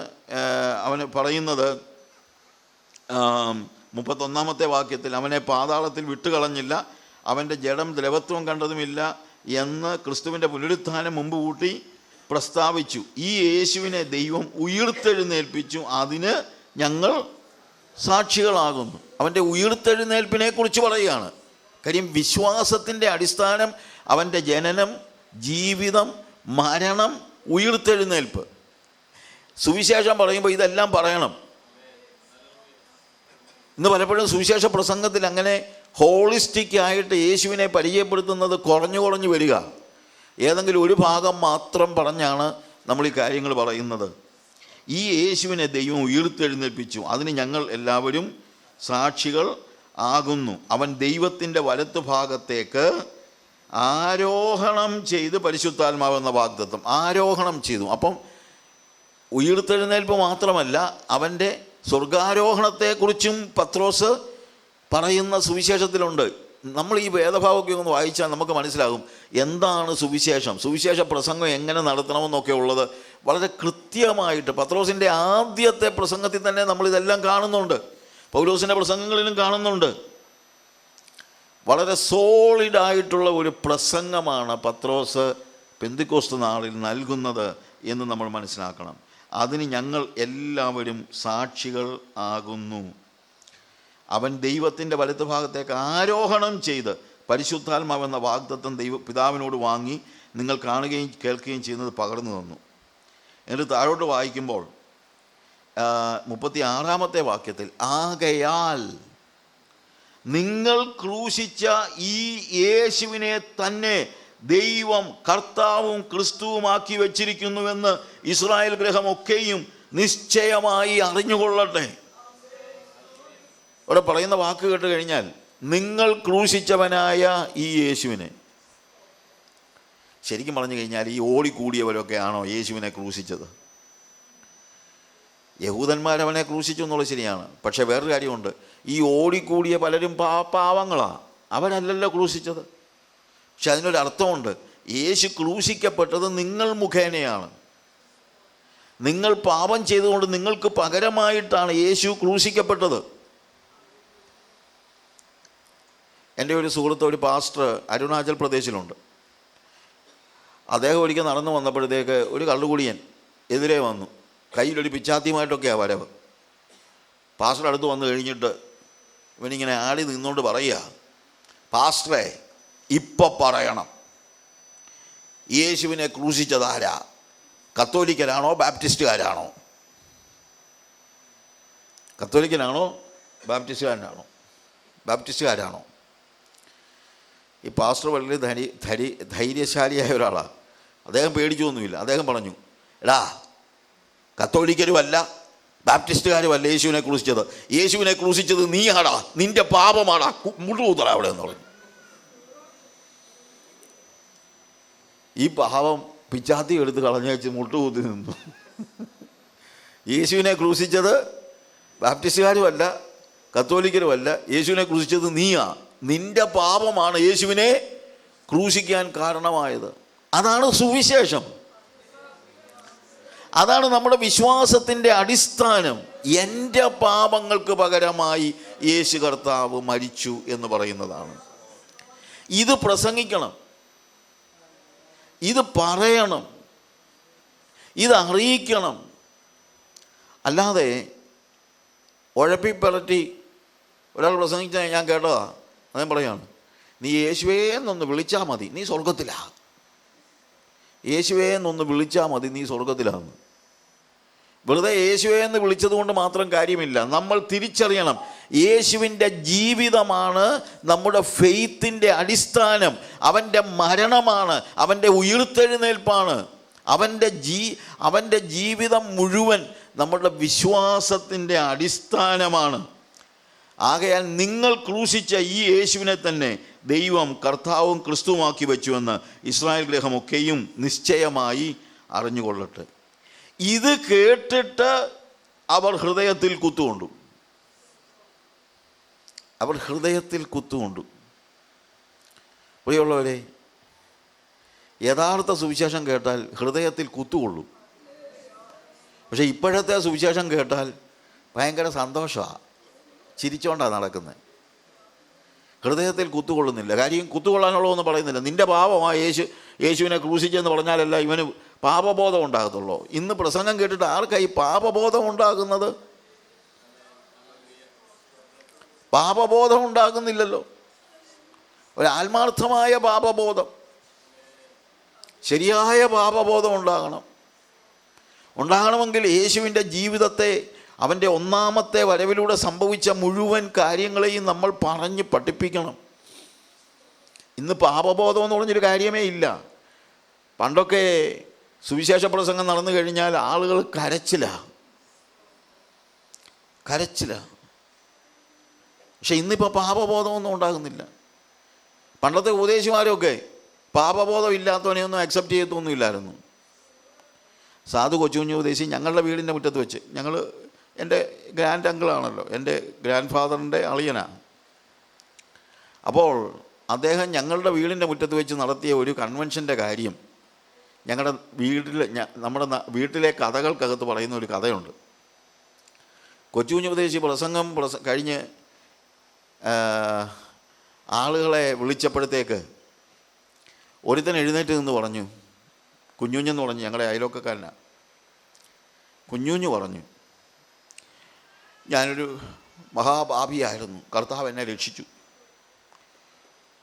അവന് പറയുന്നത് 31-ാമത്തെ വാക്യത്തിൽ, അവനെ പാതാളത്തിൽ വിട്ടുകളഞ്ഞില്ല, അവൻ്റെ ജഡം ദ്രവത്വം കണ്ടതുമില്ല എന്ന് ക്രിസ്തുവിൻ്റെ പുനരുത്ഥാനം മുമ്പ് കൂട്ടി പ്രസ്താവിച്ചു. ഈ യേശുവിനെ ദൈവം ഉയിർത്തെഴുന്നേൽപ്പിച്ചു, അതിന് ഞങ്ങൾ സാക്ഷികളാകുന്നു. അവൻ്റെ ഉയിർത്തെഴുന്നേൽപ്പിനെക്കുറിച്ച് പറയുകയാണ്. കാര്യം വിശ്വാസത്തിൻ്റെ അടിസ്ഥാനം അവൻ്റെ ജനനം, ജീവിതം, മരണം, ഉയിർത്തെഴുന്നേൽപ്പ്. സുവിശേഷം പറയുമ്പോൾ ഇതെല്ലാം പറയണം. ഇന്ന് പലപ്പോഴും സുവിശേഷ പ്രസംഗത്തിൽ അങ്ങനെ ഹോളിസ്റ്റിക് ആയിട്ട് യേശുവിനെ പരിചയപ്പെടുത്തുന്നത് കുറഞ്ഞു വരിക. ഏതെങ്കിലും ഒരു ഭാഗം മാത്രം പറഞ്ഞാണ് നമ്മൾ ഈ കാര്യങ്ങൾ പറയുന്നത്. ഈ യേശുവിനെ ദൈവം ഉയിർത്തെഴുന്നേൽപ്പിച്ചു, അതിന് ഞങ്ങൾ എല്ലാവരും സാക്ഷികൾ ആകുന്നു. അവൻ ദൈവത്തിൻ്റെ വലത്ത് ഭാഗത്തേക്ക് ആരോഹണം ചെയ്ത്, പരിശുദ്ധാത്മാവെന്ന വാഗ്ദത്തം ആരോഹണം ചെയ്തു. അപ്പം ഉയിർത്തെഴുന്നേൽപ്പ് മാത്രമല്ല, അവൻ്റെ സ്വർഗാരോഹണത്തെക്കുറിച്ചും പത്രോസ് പറയുന്ന സുവിശേഷത്തിലുണ്ട്. നമ്മൾ ഈ വേദഭാവമൊക്കെ ഒന്ന് വായിച്ചാൽ നമുക്ക് മനസ്സിലാകും എന്താണ് സുവിശേഷം, സുവിശേഷ പ്രസംഗം എങ്ങനെ നടത്തണമെന്നൊക്കെ ഉള്ളത് വളരെ കൃത്യമായിട്ട് പത്രോസിൻ്റെ ആദ്യത്തെ പ്രസംഗത്തിൽ തന്നെ നമ്മളിതെല്ലാം കാണുന്നുണ്ട്. പൗലോസിൻ്റെ പ്രസംഗങ്ങളിലും കാണുന്നുണ്ട്. വളരെ സോളിഡായിട്ടുള്ള ഒരു പ്രസംഗമാണ് പത്രോസ് പെന്തിക്കോസ്ത് നാളിൽ നൽകുന്നത് എന്ന് നമ്മൾ മനസ്സിലാക്കണം. അതിന് ഞങ്ങൾ എല്ലാവരും സാക്ഷികൾ ആകുന്നു. അവൻ ദൈവത്തിൻ്റെ വലത്ത് ഭാഗത്തേക്ക് ആരോഹണം ചെയ്ത് പരിശുദ്ധാത്മാവെന്ന വാഗ്ദത്തം പിതാവിനോട് വാങ്ങി നിങ്ങൾ കാണുകയും കേൾക്കുകയും ചെയ്യുന്നത് പകർന്നു തന്നു. എന്നിട്ട് താഴോട്ട് വായിക്കുമ്പോൾ 36-ാമത്തെ വാക്യത്തിൽ, ആകയാൽ നിങ്ങൾ ക്രൂശിച്ച ഈ യേശുവിനെ തന്നെ ദൈവം കർത്താവും ക്രിസ്തുവുമാക്കി വച്ചിരിക്കുന്നുവെന്ന് ഇസ്രായേൽ ഗൃഹമൊക്കെയും നിശ്ചയമായി അറിഞ്ഞുകൊള്ളട്ടെ. ഇവിടെ പറയുന്ന വാക്ക് കേട്ട് കഴിഞ്ഞാൽ, നിങ്ങൾ ക്രൂശിച്ചവനായ ഈ യേശുവിനെ, ശരിക്കും പറഞ്ഞു കഴിഞ്ഞാൽ ഈ ഓടിക്കൂടിയവരൊക്കെയാണോ യേശുവിനെ ക്രൂശിച്ചത്? യഹൂദന്മാരവനെ ക്രൂശിച്ചു എന്നുള്ളത് ശരിയാണ്. പക്ഷേ വേറൊരു കാര്യമുണ്ട്, ഈ ഓടിക്കൂടിയ പലരും പാവങ്ങളാണ്, അവരല്ലല്ലോ ക്രൂശിച്ചത്. പക്ഷെ അതിനൊരർത്ഥമുണ്ട്. യേശു ക്രൂശിക്കപ്പെട്ടത് നിങ്ങൾ മുഖേനയാണ്. നിങ്ങൾ പാപം ചെയ്തുകൊണ്ട് നിങ്ങൾക്ക് പകരമായിട്ടാണ് യേശു ക്രൂശിക്കപ്പെട്ടത്. എൻ്റെ ഒരു സുഹൃത്ത്, ഒരു പാസ്റ്റർ അരുണാചൽ പ്രദേശിലുണ്ട്. അദ്ദേഹം ഒരിക്കൽ നടന്നു വന്നപ്പോഴത്തേക്ക് ഒരു കള്ളുകുടിയൻ എതിരെ വന്നു. കയ്യിലൊരു പിച്ചാത്തിയുമായിട്ടൊക്കെയാണ് വരവ്. പാസ്റ്റർ അടുത്ത് വന്നു കഴിഞ്ഞിട്ട് ഇവനിങ്ങനെ ആടി നിന്നുകൊണ്ട് പറയുക, പാസ്റ്ററെ ഇപ്പം പറയണം, യേശുവിനെ ക്രൂശിച്ചതാരാ? കത്തോലിക്കനാണോ ബാപ്റ്റിസ്റ്റുകാരാണോ? കത്തോലിക്കനാണോ ബാപ്റ്റിസ്റ്റുകാരാണോ? ഈ പാസ്റ്റർ വളരെ ധൈര്യശാലിയായ ഒരാളാണ്. അദ്ദേഹം പേടിച്ചൊന്നുമില്ല. അദ്ദേഹം പറഞ്ഞു, എടാ, കത്തോലിക്കരുമല്ല ബാപ്റ്റിസ്റ്റുകാരുമല്ല യേശുവിനെ ക്രൂശിച്ചത്. യേശുവിനെ ക്രൂശിച്ചത് നീയാടാ, നിന്റെ പാപമാടാ, മുഴുവൻ അവിടെ എന്ന് പറഞ്ഞു. ഈ പാപം പിച്ചാത്തി എടുത്ത് കളഞ്ഞേച്ച് മുട്ടുകൂത്തി നിന്നു. യേശുവിനെ ക്രൂശിച്ചത് ബാപ്റ്റിസ്റ്റുകാരുമല്ല, കത്തോലിക്കരുമല്ല. യേശുവിനെ ക്രൂശിച്ചത് നീയാ. നിന്റെ പാപമാണ് യേശുവിനെ ക്രൂശിക്കാൻ കാരണമായത്. അതാണ് സുവിശേഷം. അതാണ് നമ്മുടെ വിശ്വാസത്തിൻ്റെ അടിസ്ഥാനം. എൻ്റെ പാപങ്ങൾക്ക് പകരമായി യേശു കർത്താവ് മരിച്ചു എന്ന് പറയുന്നതാണ്. ഇത് പ്രസംഗിക്കണം, ഇത് പറയണം, ഇത് അറിയിക്കണം. അല്ലാതെ ഉഴപ്പിപ്പരട്ടി ഒരാൾ പ്രസംഗിച്ച ഞാൻ കേട്ടതാ, അദ്ദേഹം പറയാണ്, നീ യേശുവേ എന്നൊന്ന് വിളിച്ചാൽ മതി, നീ സ്വർഗത്തിലാ. യേശുവേ എന്നൊന്ന് വിളിച്ചാൽ മതി, നീ സ്വർഗത്തിലാന്ന്. വെറുതെ യേശുവേ എന്ന് വിളിച്ചത് കൊണ്ട് മാത്രം കാര്യമില്ല. നമ്മൾ തിരിച്ചറിയണം, യേശുവിൻ്റെ ജീവിതമാണ് നമ്മുടെ ഫെയ്ത്തിൻ്റെ അടിസ്ഥാനം. അവൻ്റെ മരണമാണ്, അവൻ്റെ ഉയിർത്തെഴുന്നേൽപ്പാണ്, അവൻ്റെ ജീവിതം മുഴുവൻ നമ്മുടെ വിശ്വാസത്തിൻ്റെ അടിസ്ഥാനമാണ്. ആകയാൽ നിങ്ങൾ ക്രൂശിച്ച ഈ യേശുവിനെ തന്നെ ദൈവം കർത്താവും ക്രിസ്തുവുമാക്കി വെച്ചുവെന്ന് ഇസ്രായേൽ ഗൃഹമൊക്കെയും നിശ്ചയമായി അറിഞ്ഞുകൊള്ളട്ടെ. ഇത് കേട്ടിട്ട് അവർ ഹൃദയത്തിൽ കുത്തുകൊണ്ടു. പ്രിയമുള്ളവരെ, യഥാർത്ഥ സുവിശേഷം കേട്ടാൽ ഹൃദയത്തിൽ കുത്തുകൊള്ളും. പക്ഷേ ഇപ്പോഴത്തെ സുവിശേഷം കേട്ടാൽ ഭയങ്കര സന്തോഷമാണ്, ചിരിച്ചോണ്ടാണ് നടക്കുന്നത്. ഹൃദയത്തിൽ കുത്തുകൊള്ളുന്നില്ല. കാര്യം കുത്തുകൊള്ളാനുള്ളതെന്ന് പറയുന്നില്ല. നിൻ്റെ പാപമാണ് യേശുവിനെ ക്രൂശിച്ചെന്ന് പറഞ്ഞാലല്ല ഇവന് പാപബോധം ഉണ്ടാകത്തുള്ളൂ. ഇന്ന് പ്രസംഗം കേട്ടിട്ട് ആർക്കായി പാപബോധം ഉണ്ടാകുന്നത്? പാപബോധം ഉണ്ടാകുന്നില്ലല്ലോ. ഒരു ആത്മാർത്ഥമായ പാപബോധം, ശരിയായ പാപബോധം ഉണ്ടാകണമെങ്കിൽ യേശുവിൻ്റെ ജീവിതത്തെ, അവൻ്റെ ഒന്നാമത്തെ വരവിലൂടെ സംഭവിച്ച മുഴുവൻ കാര്യങ്ങളെയും നമ്മൾ പറഞ്ഞ് പഠിപ്പിക്കണം. ഇന്ന് പാപബോധം എന്ന് പറഞ്ഞൊരു കാര്യമേ ഇല്ല. പണ്ടൊക്കെ സുവിശേഷ പ്രസംഗം നടന്നു കഴിഞ്ഞാൽ ആളുകൾ കരച്ചിലാണ്. പക്ഷെ ഇന്നിപ്പോൾ പാപബോധമൊന്നും ഉണ്ടാകുന്നില്ല. പണ്ടത്തെ ഉപദേശിമാരൊക്കെ പാപബോധം ഇല്ലാത്തവനെയൊന്നും അക്സെപ്റ്റ് ചെയ്യത്തൊന്നുമില്ലായിരുന്നു. സാധു കൊച്ചുകുഞ്ഞു ഉപദേശി ഞങ്ങളുടെ വീടിൻ്റെ മുറ്റത്ത് വെച്ച്, എൻ്റെ ഗ്രാൻഡ് അങ്കിളാണല്ലോ, എൻ്റെ ഗ്രാൻഡ് ഫാദറിൻ്റെ അളിയനാണ്. അപ്പോൾ അദ്ദേഹം ഞങ്ങളുടെ വീടിൻ്റെ മുറ്റത്ത് വെച്ച് നടത്തിയ ഒരു കൺവെൻഷൻ്റെ കാര്യം നമ്മുടെ വീട്ടിലെ കഥകൾക്കകത്ത് പറയുന്ന ഒരു കഥയുണ്ട്. കൊച്ചുകുഞ്ഞു ഉപദേശി പ്രസംഗം കഴിഞ്ഞ് ആളുകളെ വിളിച്ചപ്പോഴത്തേക്ക് ഒരുത്തൻ എഴുന്നേറ്റ് നിന്ന് പറഞ്ഞു, കുഞ്ഞുഞ്ഞെന്ന് പറഞ്ഞു, ഞങ്ങളുടെ അയലോക്കക്കാരനാണ്. കുഞ്ഞുഞ്ഞു പറഞ്ഞു, ഞാനൊരു മഹാപാപിയായിരുന്നു, കർത്താവ് എന്നെ രക്ഷിച്ചു.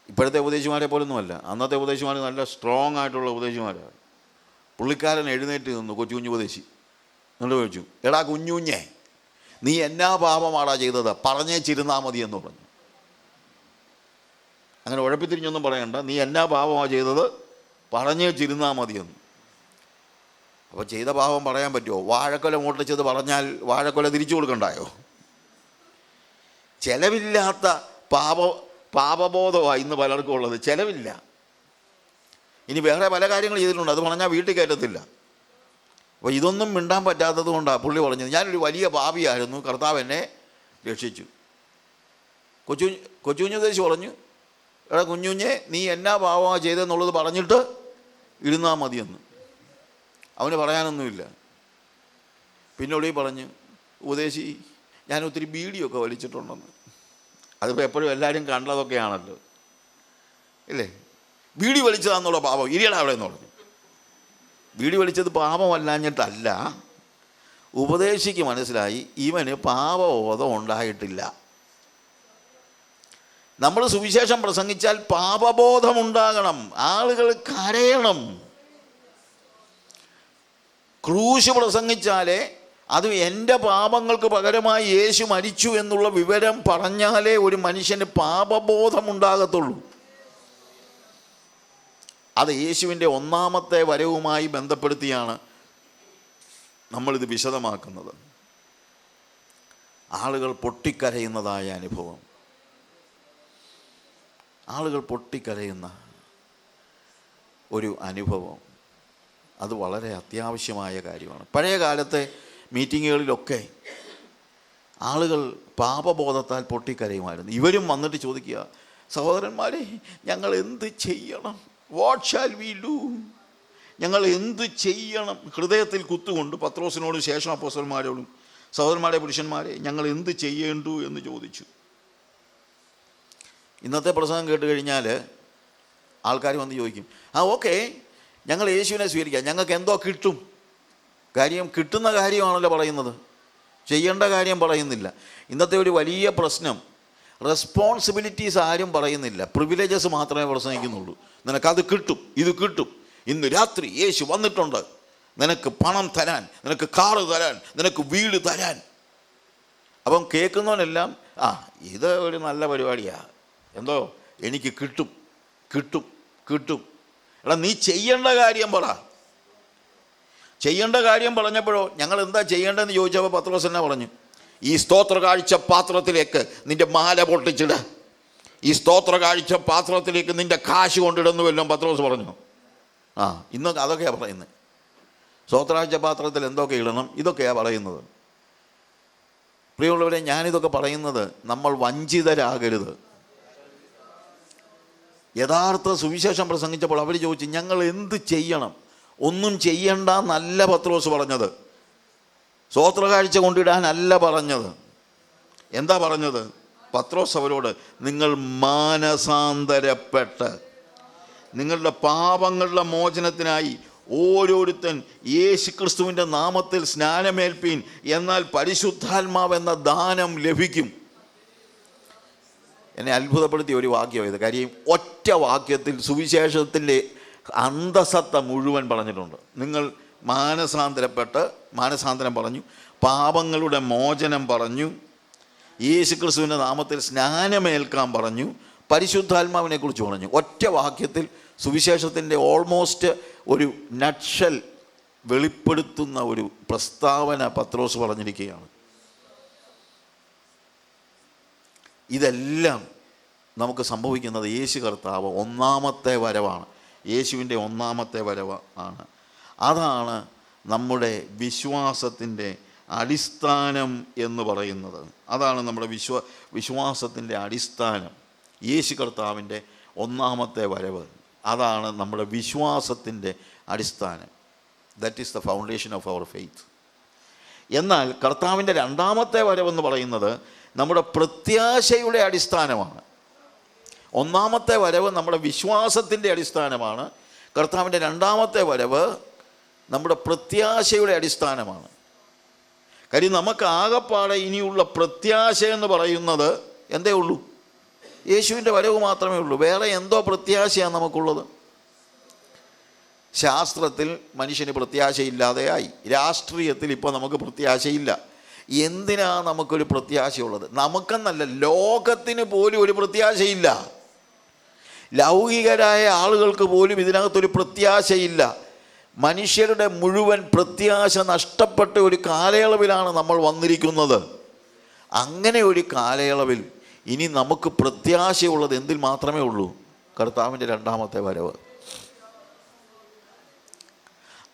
ഇപ്പോഴത്തെ ഉപദേശിമാരെ പോലൊന്നുമല്ല, അന്നത്തെ ഉപദേശിമാർ നല്ല സ്ട്രോങ് ആയിട്ടുള്ള ഉപദേശിമാരാണ്. പുള്ളിക്കാരൻ എഴുന്നേറ്റ് നിന്നു, കൊച്ചുകുഞ്ഞു ഉപദേശി, എന്നിട്ട് ചോദിച്ചു, എടാ കുഞ്ഞുഞ്ഞേ, നീ എന്നാ പാപമാടാ ചെയ്തത്, പറഞ്ഞേച്ചിരുന്നാൽ മതി എന്ന് പറഞ്ഞു. അങ്ങനെ ഉഴപ്പിത്തിരിഞ്ഞൊന്നും പറയണ്ട, നീ എന്നാ പാപമാണ് ചെയ്തത്, പറഞ്ഞേച്ചിരുന്നാൽ മതിയെന്ന്. അപ്പോൾ ചെയ്ത പാപം പറയാൻ പറ്റുമോ? വാഴക്കൊല മൂട്ടിച്ചത് പറഞ്ഞാൽ വാഴക്കൊല തിരിച്ചു കൊടുക്കണ്ടായോ? ചെലവില്ലാത്ത പാപബോധമാണ് ഇന്ന് പലർക്കും ഉള്ളത്. ചെലവില്ല. ഇനി വേറെ പല കാര്യങ്ങൾ ചെയ്തിട്ടുണ്ട്, അത് പറഞ്ഞാൽ വീട്ടിൽ കയറ്റത്തില്ല. അപ്പോൾ ഇതൊന്നും മിണ്ടാൻ പറ്റാത്തത് കൊണ്ടാണ് പുള്ളി പറഞ്ഞത്, ഞാനൊരു വലിയ പാപിയായിരുന്നു, കർത്താവ് എന്നെ രക്ഷിച്ചു. കൊച്ചുകുഞ്ഞു ദേശി പറഞ്ഞു, എടാ കുഞ്ഞുഞ്ഞെ, നീ എന്നാ പാപമാണ് ചെയ്തതെന്നുള്ളത് പറഞ്ഞിട്ട് ഇരുന്നാൽ മതിയെന്ന്. അവന് പറയാനൊന്നുമില്ല. പിന്നോട് പറഞ്ഞു, ഉപദേശി, ഞാൻ ഒത്തിരി ബീഡിയൊക്കെ വലിച്ചിട്ടുണ്ടെന്ന്. അതിപ്പോൾ എപ്പോഴും എല്ലാവരും കണ്ടതൊക്കെയാണല്ലോ, ഇല്ലേ? ബീഡി വലിച്ചതാന്നുള്ള പാപം, ഇരിയടാ അവിടെ എന്ന് പറഞ്ഞു. ബീഡി വലിച്ചത് പാപമല്ലാഞ്ഞിട്ടല്ല, ഉപദേശിക്ക് മനസ്സിലായി ഇവന് പാപബോധം ഉണ്ടായിട്ടില്ല. നമ്മൾ സുവിശേഷം പ്രസംഗിച്ചാൽ പാപബോധമുണ്ടാകണം, ആളുകൾ കരയണം. ക്രൂശ് പ്രസംഗിച്ചാലേ, അത് എൻ്റെ പാപങ്ങൾക്ക് പകരമായി യേശു മരിച്ചു എന്നുള്ള വിവരം പറഞ്ഞാലേ ഒരു മനുഷ്യന് പാപബോധമുണ്ടാകത്തുള്ളൂ. അത് യേശുവിൻ്റെ ഒന്നാമത്തെ വരവുമായി ബന്ധപ്പെടുത്തിയാണ് നമ്മളിത് വിശദമാക്കുന്നത്. ആളുകൾ പൊട്ടിക്കരയുന്നതായ അനുഭവം, ആളുകൾ പൊട്ടിക്കരയുന്ന ഒരു അനുഭവം. അത് വളരെ അത്യാവശ്യമായ കാര്യമാണ്. പഴയ കാലത്തെ മീറ്റിങ്ങുകളിലൊക്കെ ആളുകൾ പാപബോധത്താൽ പൊട്ടിക്കരയുമായിരുന്നു. ഇവരും വന്നിട്ട് ചോദിക്കുക, സഹോദരന്മാരെ, ഞങ്ങൾ എന്ത് ചെയ്യണം? What shall we do? ഞങ്ങൾ എന്ത് ചെയ്യണം? ഹൃദയത്തിൽ കുത്തുകൊണ്ട് പത്രോസിനോടും ശേഷം അപ്പോസ്തലന്മാരോടും, സഹോദരന്മാരെ, പുരുഷന്മാരെ, ഞങ്ങൾ എന്ത് ചെയ്യേണ്ടു എന്ന് ചോദിച്ചു. ഇന്നത്തെ പ്രസംഗം കേട്ട് കഴിഞ്ഞാൽ ആൾക്കാർ വന്ന് ചോദിക്കും, ഓക്കെ, ഞങ്ങൾ യേശുവിനെ സ്വീകരിക്കാം, ഞങ്ങൾക്ക് എന്തോ കിട്ടും. കാര്യം കിട്ടുന്ന കാര്യമാണല്ലോ പറയുന്നത്, ചെയ്യേണ്ട കാര്യം പറയുന്നില്ല. ഇന്നത്തെ ഒരു വലിയ പ്രശ്നം, റെസ്പോൺസിബിലിറ്റീസ് ആരും പറയുന്നില്ല, പ്രിവിലേജസ് മാത്രമേ പ്രസംഗിക്കുന്നുള്ളൂ. നിനക്കത് കിട്ടും, ഇത് കിട്ടും, ഇന്ന് രാത്രി യേശു വന്നിട്ടുണ്ട്, നിനക്ക് പണം തരാൻ, നിനക്ക് കാറ് തരാൻ, നിനക്ക് വീട് തരാൻ. അപ്പം കേൾക്കുന്നവനെല്ലാം ഇത് ഒരു നല്ല പരിപാടിയാണ്, എന്തോ എനിക്ക് കിട്ടും കിട്ടും കിട്ടും. എടാ, നീ ചെയ്യേണ്ട കാര്യം പറ. ചെയ്യേണ്ട കാര്യം പറഞ്ഞപ്പോഴോ ഞങ്ങൾ എന്താ ചെയ്യേണ്ടതെന്ന് ചോദിച്ചപ്പോൾ പത്രോസ് എന്നാ പറഞ്ഞു? ഈ സ്തോത്ര കാഴ്ച പാത്രത്തിലേക്ക് നിൻ്റെ മാല പൊട്ടിച്ചിട, ഈ സ്തോത്ര കാഴ്ച പാത്രത്തിലേക്ക് നിൻ്റെ കാശ് കൊണ്ടിടുന്നു വല്ലതും പത്രോസ് പറഞ്ഞു. ഇന്നൊക്കെ അതൊക്കെയാണ് പറയുന്നത്. സ്തോത്രകാഴ്ച പാത്രത്തിൽ എന്തൊക്കെ ഇടണം, ഇതൊക്കെയാണ് പറയുന്നത്. പ്രിയമുള്ളവരെ, ഞാനിതൊക്കെ പറയുന്നത് നമ്മൾ വഞ്ചിതരാകരുത്. യഥാർത്ഥ സുവിശേഷം പ്രസംഗിച്ചപ്പോൾ അവർ ചോദിച്ചു, ഞങ്ങൾ എന്ത് ചെയ്യണം? ഒന്നും ചെയ്യണ്ട എന്നല്ല പത്രോസ് പറഞ്ഞത്, സ്തോത്രകാഴ്ച കൊണ്ടിടാനല്ല പറഞ്ഞത്. എന്താ പറഞ്ഞത്? പത്രോസ് അവരോട്, നിങ്ങൾ മാനസാന്തരപ്പെട്ട് നിങ്ങളുടെ പാപങ്ങളുടെ മോചനത്തിനായി ഓരോരുത്തൻ യേശുക്രിസ്തുവിൻ്റെ നാമത്തിൽ സ്നാനമേൽപ്പീൻ, എന്നാൽ പരിശുദ്ധാത്മാവ് എന്ന ദാനം ലഭിക്കും. എന്നെ അത്ഭുതപ്പെടുത്തിയ ഒരു വാക്യം ഇത്. കാര്യം ഒറ്റ വാക്യത്തിൽ സുവിശേഷത്തിൻ്റെ അന്തസത്ത മുഴുവൻ പറഞ്ഞിട്ടുണ്ട്. നിങ്ങൾ മാനസാന്തരം പറഞ്ഞു, പാപങ്ങളുടെ മോചനം പറഞ്ഞു, യേശുക്രിസ്തുവിൻ്റെ നാമത്തിൽ സ്നാനമേൽക്കാൻ പറഞ്ഞു, പരിശുദ്ധാത്മാവിനെ കുറിച്ച് പറഞ്ഞു. ഒറ്റ വാക്യത്തിൽ സുവിശേഷത്തിൻ്റെ ഓൾമോസ്റ്റ് ഒരു നട്ഷൽ വെളിപ്പെടുത്തുന്ന ഒരു പ്രസ്താവന പത്രോസ് പറഞ്ഞിരിക്കുകയാണ്. ഇതെല്ലാം നമുക്ക് സംഭവിക്കുന്നത് യേശു കർത്താവ് ഒന്നാമത്തെ വരവാണ്. യേശുവിൻ്റെ ഒന്നാമത്തെ വരവ് ആണ്. അതാണ് നമ്മുടെ വിശ്വാസത്തിൻ്റെ അടിസ്ഥാനം എന്ന് പറയുന്നത്. അതാണ് നമ്മുടെ വിശ്വാസത്തിൻ്റെ അടിസ്ഥാനം. യേശു കർത്താവിൻ്റെ ഒന്നാമത്തെ വരവ്, അതാണ് നമ്മുടെ വിശ്വാസത്തിൻ്റെ അടിസ്ഥാനം. That is the foundation of our faith. എന്നാൽ കർത്താവിൻ്റെ രണ്ടാമത്തെ വരവെന്ന് പറയുന്നത് നമ്മുടെ പ്രത്യാശയുടെ അടിസ്ഥാനമാണ്. ഒന്നാമത്തെ വരവ് നമ്മുടെ വിശ്വാസത്തിൻ്റെ അടിസ്ഥാനമാണ്. കർത്താവിൻ്റെ രണ്ടാമത്തെ വരവ് നമ്മുടെ പ്രത്യാശയുടെ അടിസ്ഥാനമാണ്. കാര്യം നമുക്ക് ആകപ്പാടെ ഇനിയുള്ള പ്രത്യാശ എന്ന് പറയുന്നത് എന്തേ ഉള്ളൂ? യേശുവിൻ്റെ വരവ് മാത്രമേ ഉള്ളൂ. വേറെ എന്തോ പ്രത്യാശയാണ് നമുക്കുള്ളത്? ശാസ്ത്രത്തിൽ മനുഷ്യന് പ്രത്യാശയില്ലാതെയായി. രാഷ്ട്രീയത്തിൽ ഇപ്പോൾ നമുക്ക് പ്രത്യാശയില്ല. എന്തിനാ നമുക്കൊരു പ്രത്യാശയുള്ളത്? നമുക്കെന്നല്ല, ലോകത്തിന് പോലും ഒരു പ്രത്യാശയില്ല. ലൗകികരായ ആളുകൾക്ക് പോലും ഇതിനകത്തൊരു പ്രത്യാശയില്ല. മനുഷ്യരുടെ മുഴുവൻ പ്രത്യാശ നഷ്ടപ്പെട്ട ഒരു കാലയളവിലാണ് നമ്മൾ വന്നിരിക്കുന്നത്. അങ്ങനെ ഒരു കാലയളവിൽ ഇനി നമുക്ക് പ്രത്യാശയുള്ളത് എന്തിൽ മാത്രമേ ഉള്ളൂ? കർത്താവിൻ്റെ രണ്ടാമത്തെ വരവ്.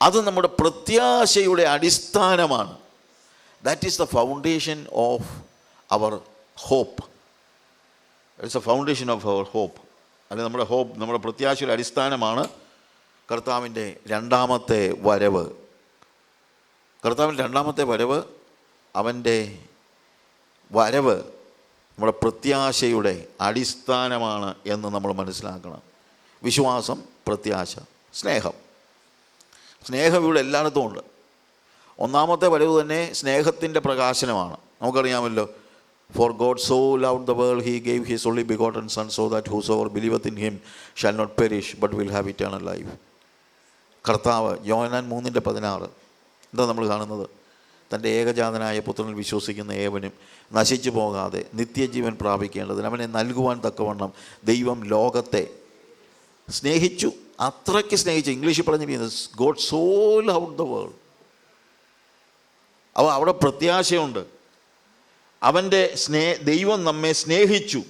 അത് നമ്മുടെ പ്രത്യാശയുടെ അടിസ്ഥാനമാണ്. That is the foundation of our hope. It's a foundation of our hope. അല്ലെങ്കിൽ നമ്മുടെ ഹോപ്പ്, നമ്മുടെ പ്രത്യാശയുടെ അടിസ്ഥാനമാണ് കർത്താവിൻ്റെ രണ്ടാമത്തെ വരവ്. കർത്താവിൻ്റെ രണ്ടാമത്തെ വരവ്, അവൻ്റെ വരവ് നമ്മുടെ പ്രത്യാശയുടെ അടിസ്ഥാനമാണ് എന്ന് നമ്മൾ മനസ്സിലാക്കണം. വിശ്വാസം, പ്രത്യാശ, സ്നേഹം. സ്നേഹം ഇവിടെ എല്ലായിടത്തും ഉണ്ട്. ഒന്നാമത്തെ വരവ് തന്നെ സ്നേഹത്തിൻ്റെ പ്രകാശനമാണ്. നമുക്കറിയാമല്ലോ, for God so loved the world he gave his only begotten son so that whosoever believeth in him shall not perish but will have eternal life. കർത്താവ് യോഹന്നാൻ 3:16 എന്താ നമ്മൾ കാണുന്നത്? തൻ്റെ ഏകജാതനായ പുത്രനിൽ വിശ്വസിക്കുന്ന ഏവനും നശിച്ചു പോകാതെ നിത്യജീവൻ പ്രാപിക്കേണ്ടതിന് അവനെ നൽകുവാൻ തക്കവണ്ണം ദൈവം ലോകത്തെ സ്നേഹിച്ചു. അത്രയ്ക്ക് സ്നേഹിച്ചു. ഇംഗ്ലീഷിൽ പറഞ്ഞിരിക്കുന്നത് God so loved the world. അപ്പോൾ അവിടെ പ്രത്യാശയുണ്ട്. അവൻ്റെ ദൈവം നമ്മെ സ്നേഹിച്ചു.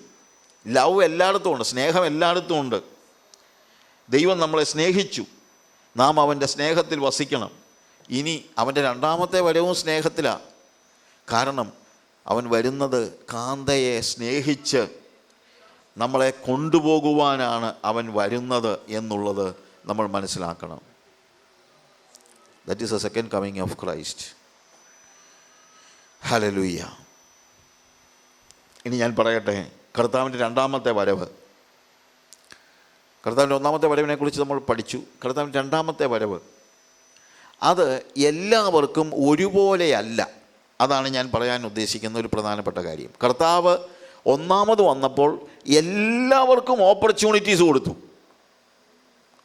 ലവ് എല്ലായിടത്തും ഉണ്ട്, സ്നേഹം എല്ലായിടത്തും ഉണ്ട്. ദൈവം നമ്മളെ സ്നേഹിച്ചു, നാം അവൻ്റെ സ്നേഹത്തിൽ വസിക്കണം. ഇനി അവൻ്റെ രണ്ടാമത്തെ വരവും സ്നേഹത്തിലാണ്. കാരണം അവൻ വരുന്നത് കാന്തയെ സ്നേഹിച്ച് നമ്മളെ കൊണ്ടുപോകുവാനാണ് അവൻ വരുന്നത് എന്നുള്ളത് നമ്മൾ മനസ്സിലാക്കണം. That is A second coming of Christ. Hallelujah. ഇനി ഞാൻ പറയട്ടെ, കർത്താവിൻ്റെ രണ്ടാമത്തെ വരവ്. കർത്താവിൻ്റെ ഒന്നാമത്തെ വരവിനെ കുറിച്ച് നമ്മൾ പഠിച്ചു. കർത്താവിൻ്റെ രണ്ടാമത്തെ വരവ് അത് എല്ലാവർക്കും ഒരുപോലെയല്ല. അതാണ് ഞാൻ പറയാൻ ഉദ്ദേശിക്കുന്ന ഒരു പ്രധാനപ്പെട്ട കാര്യം. കർത്താവ് ഒന്നാമത് വന്നപ്പോൾ എല്ലാവർക്കും ഓപ്പർച്യൂണിറ്റീസ് കൊടുത്തു,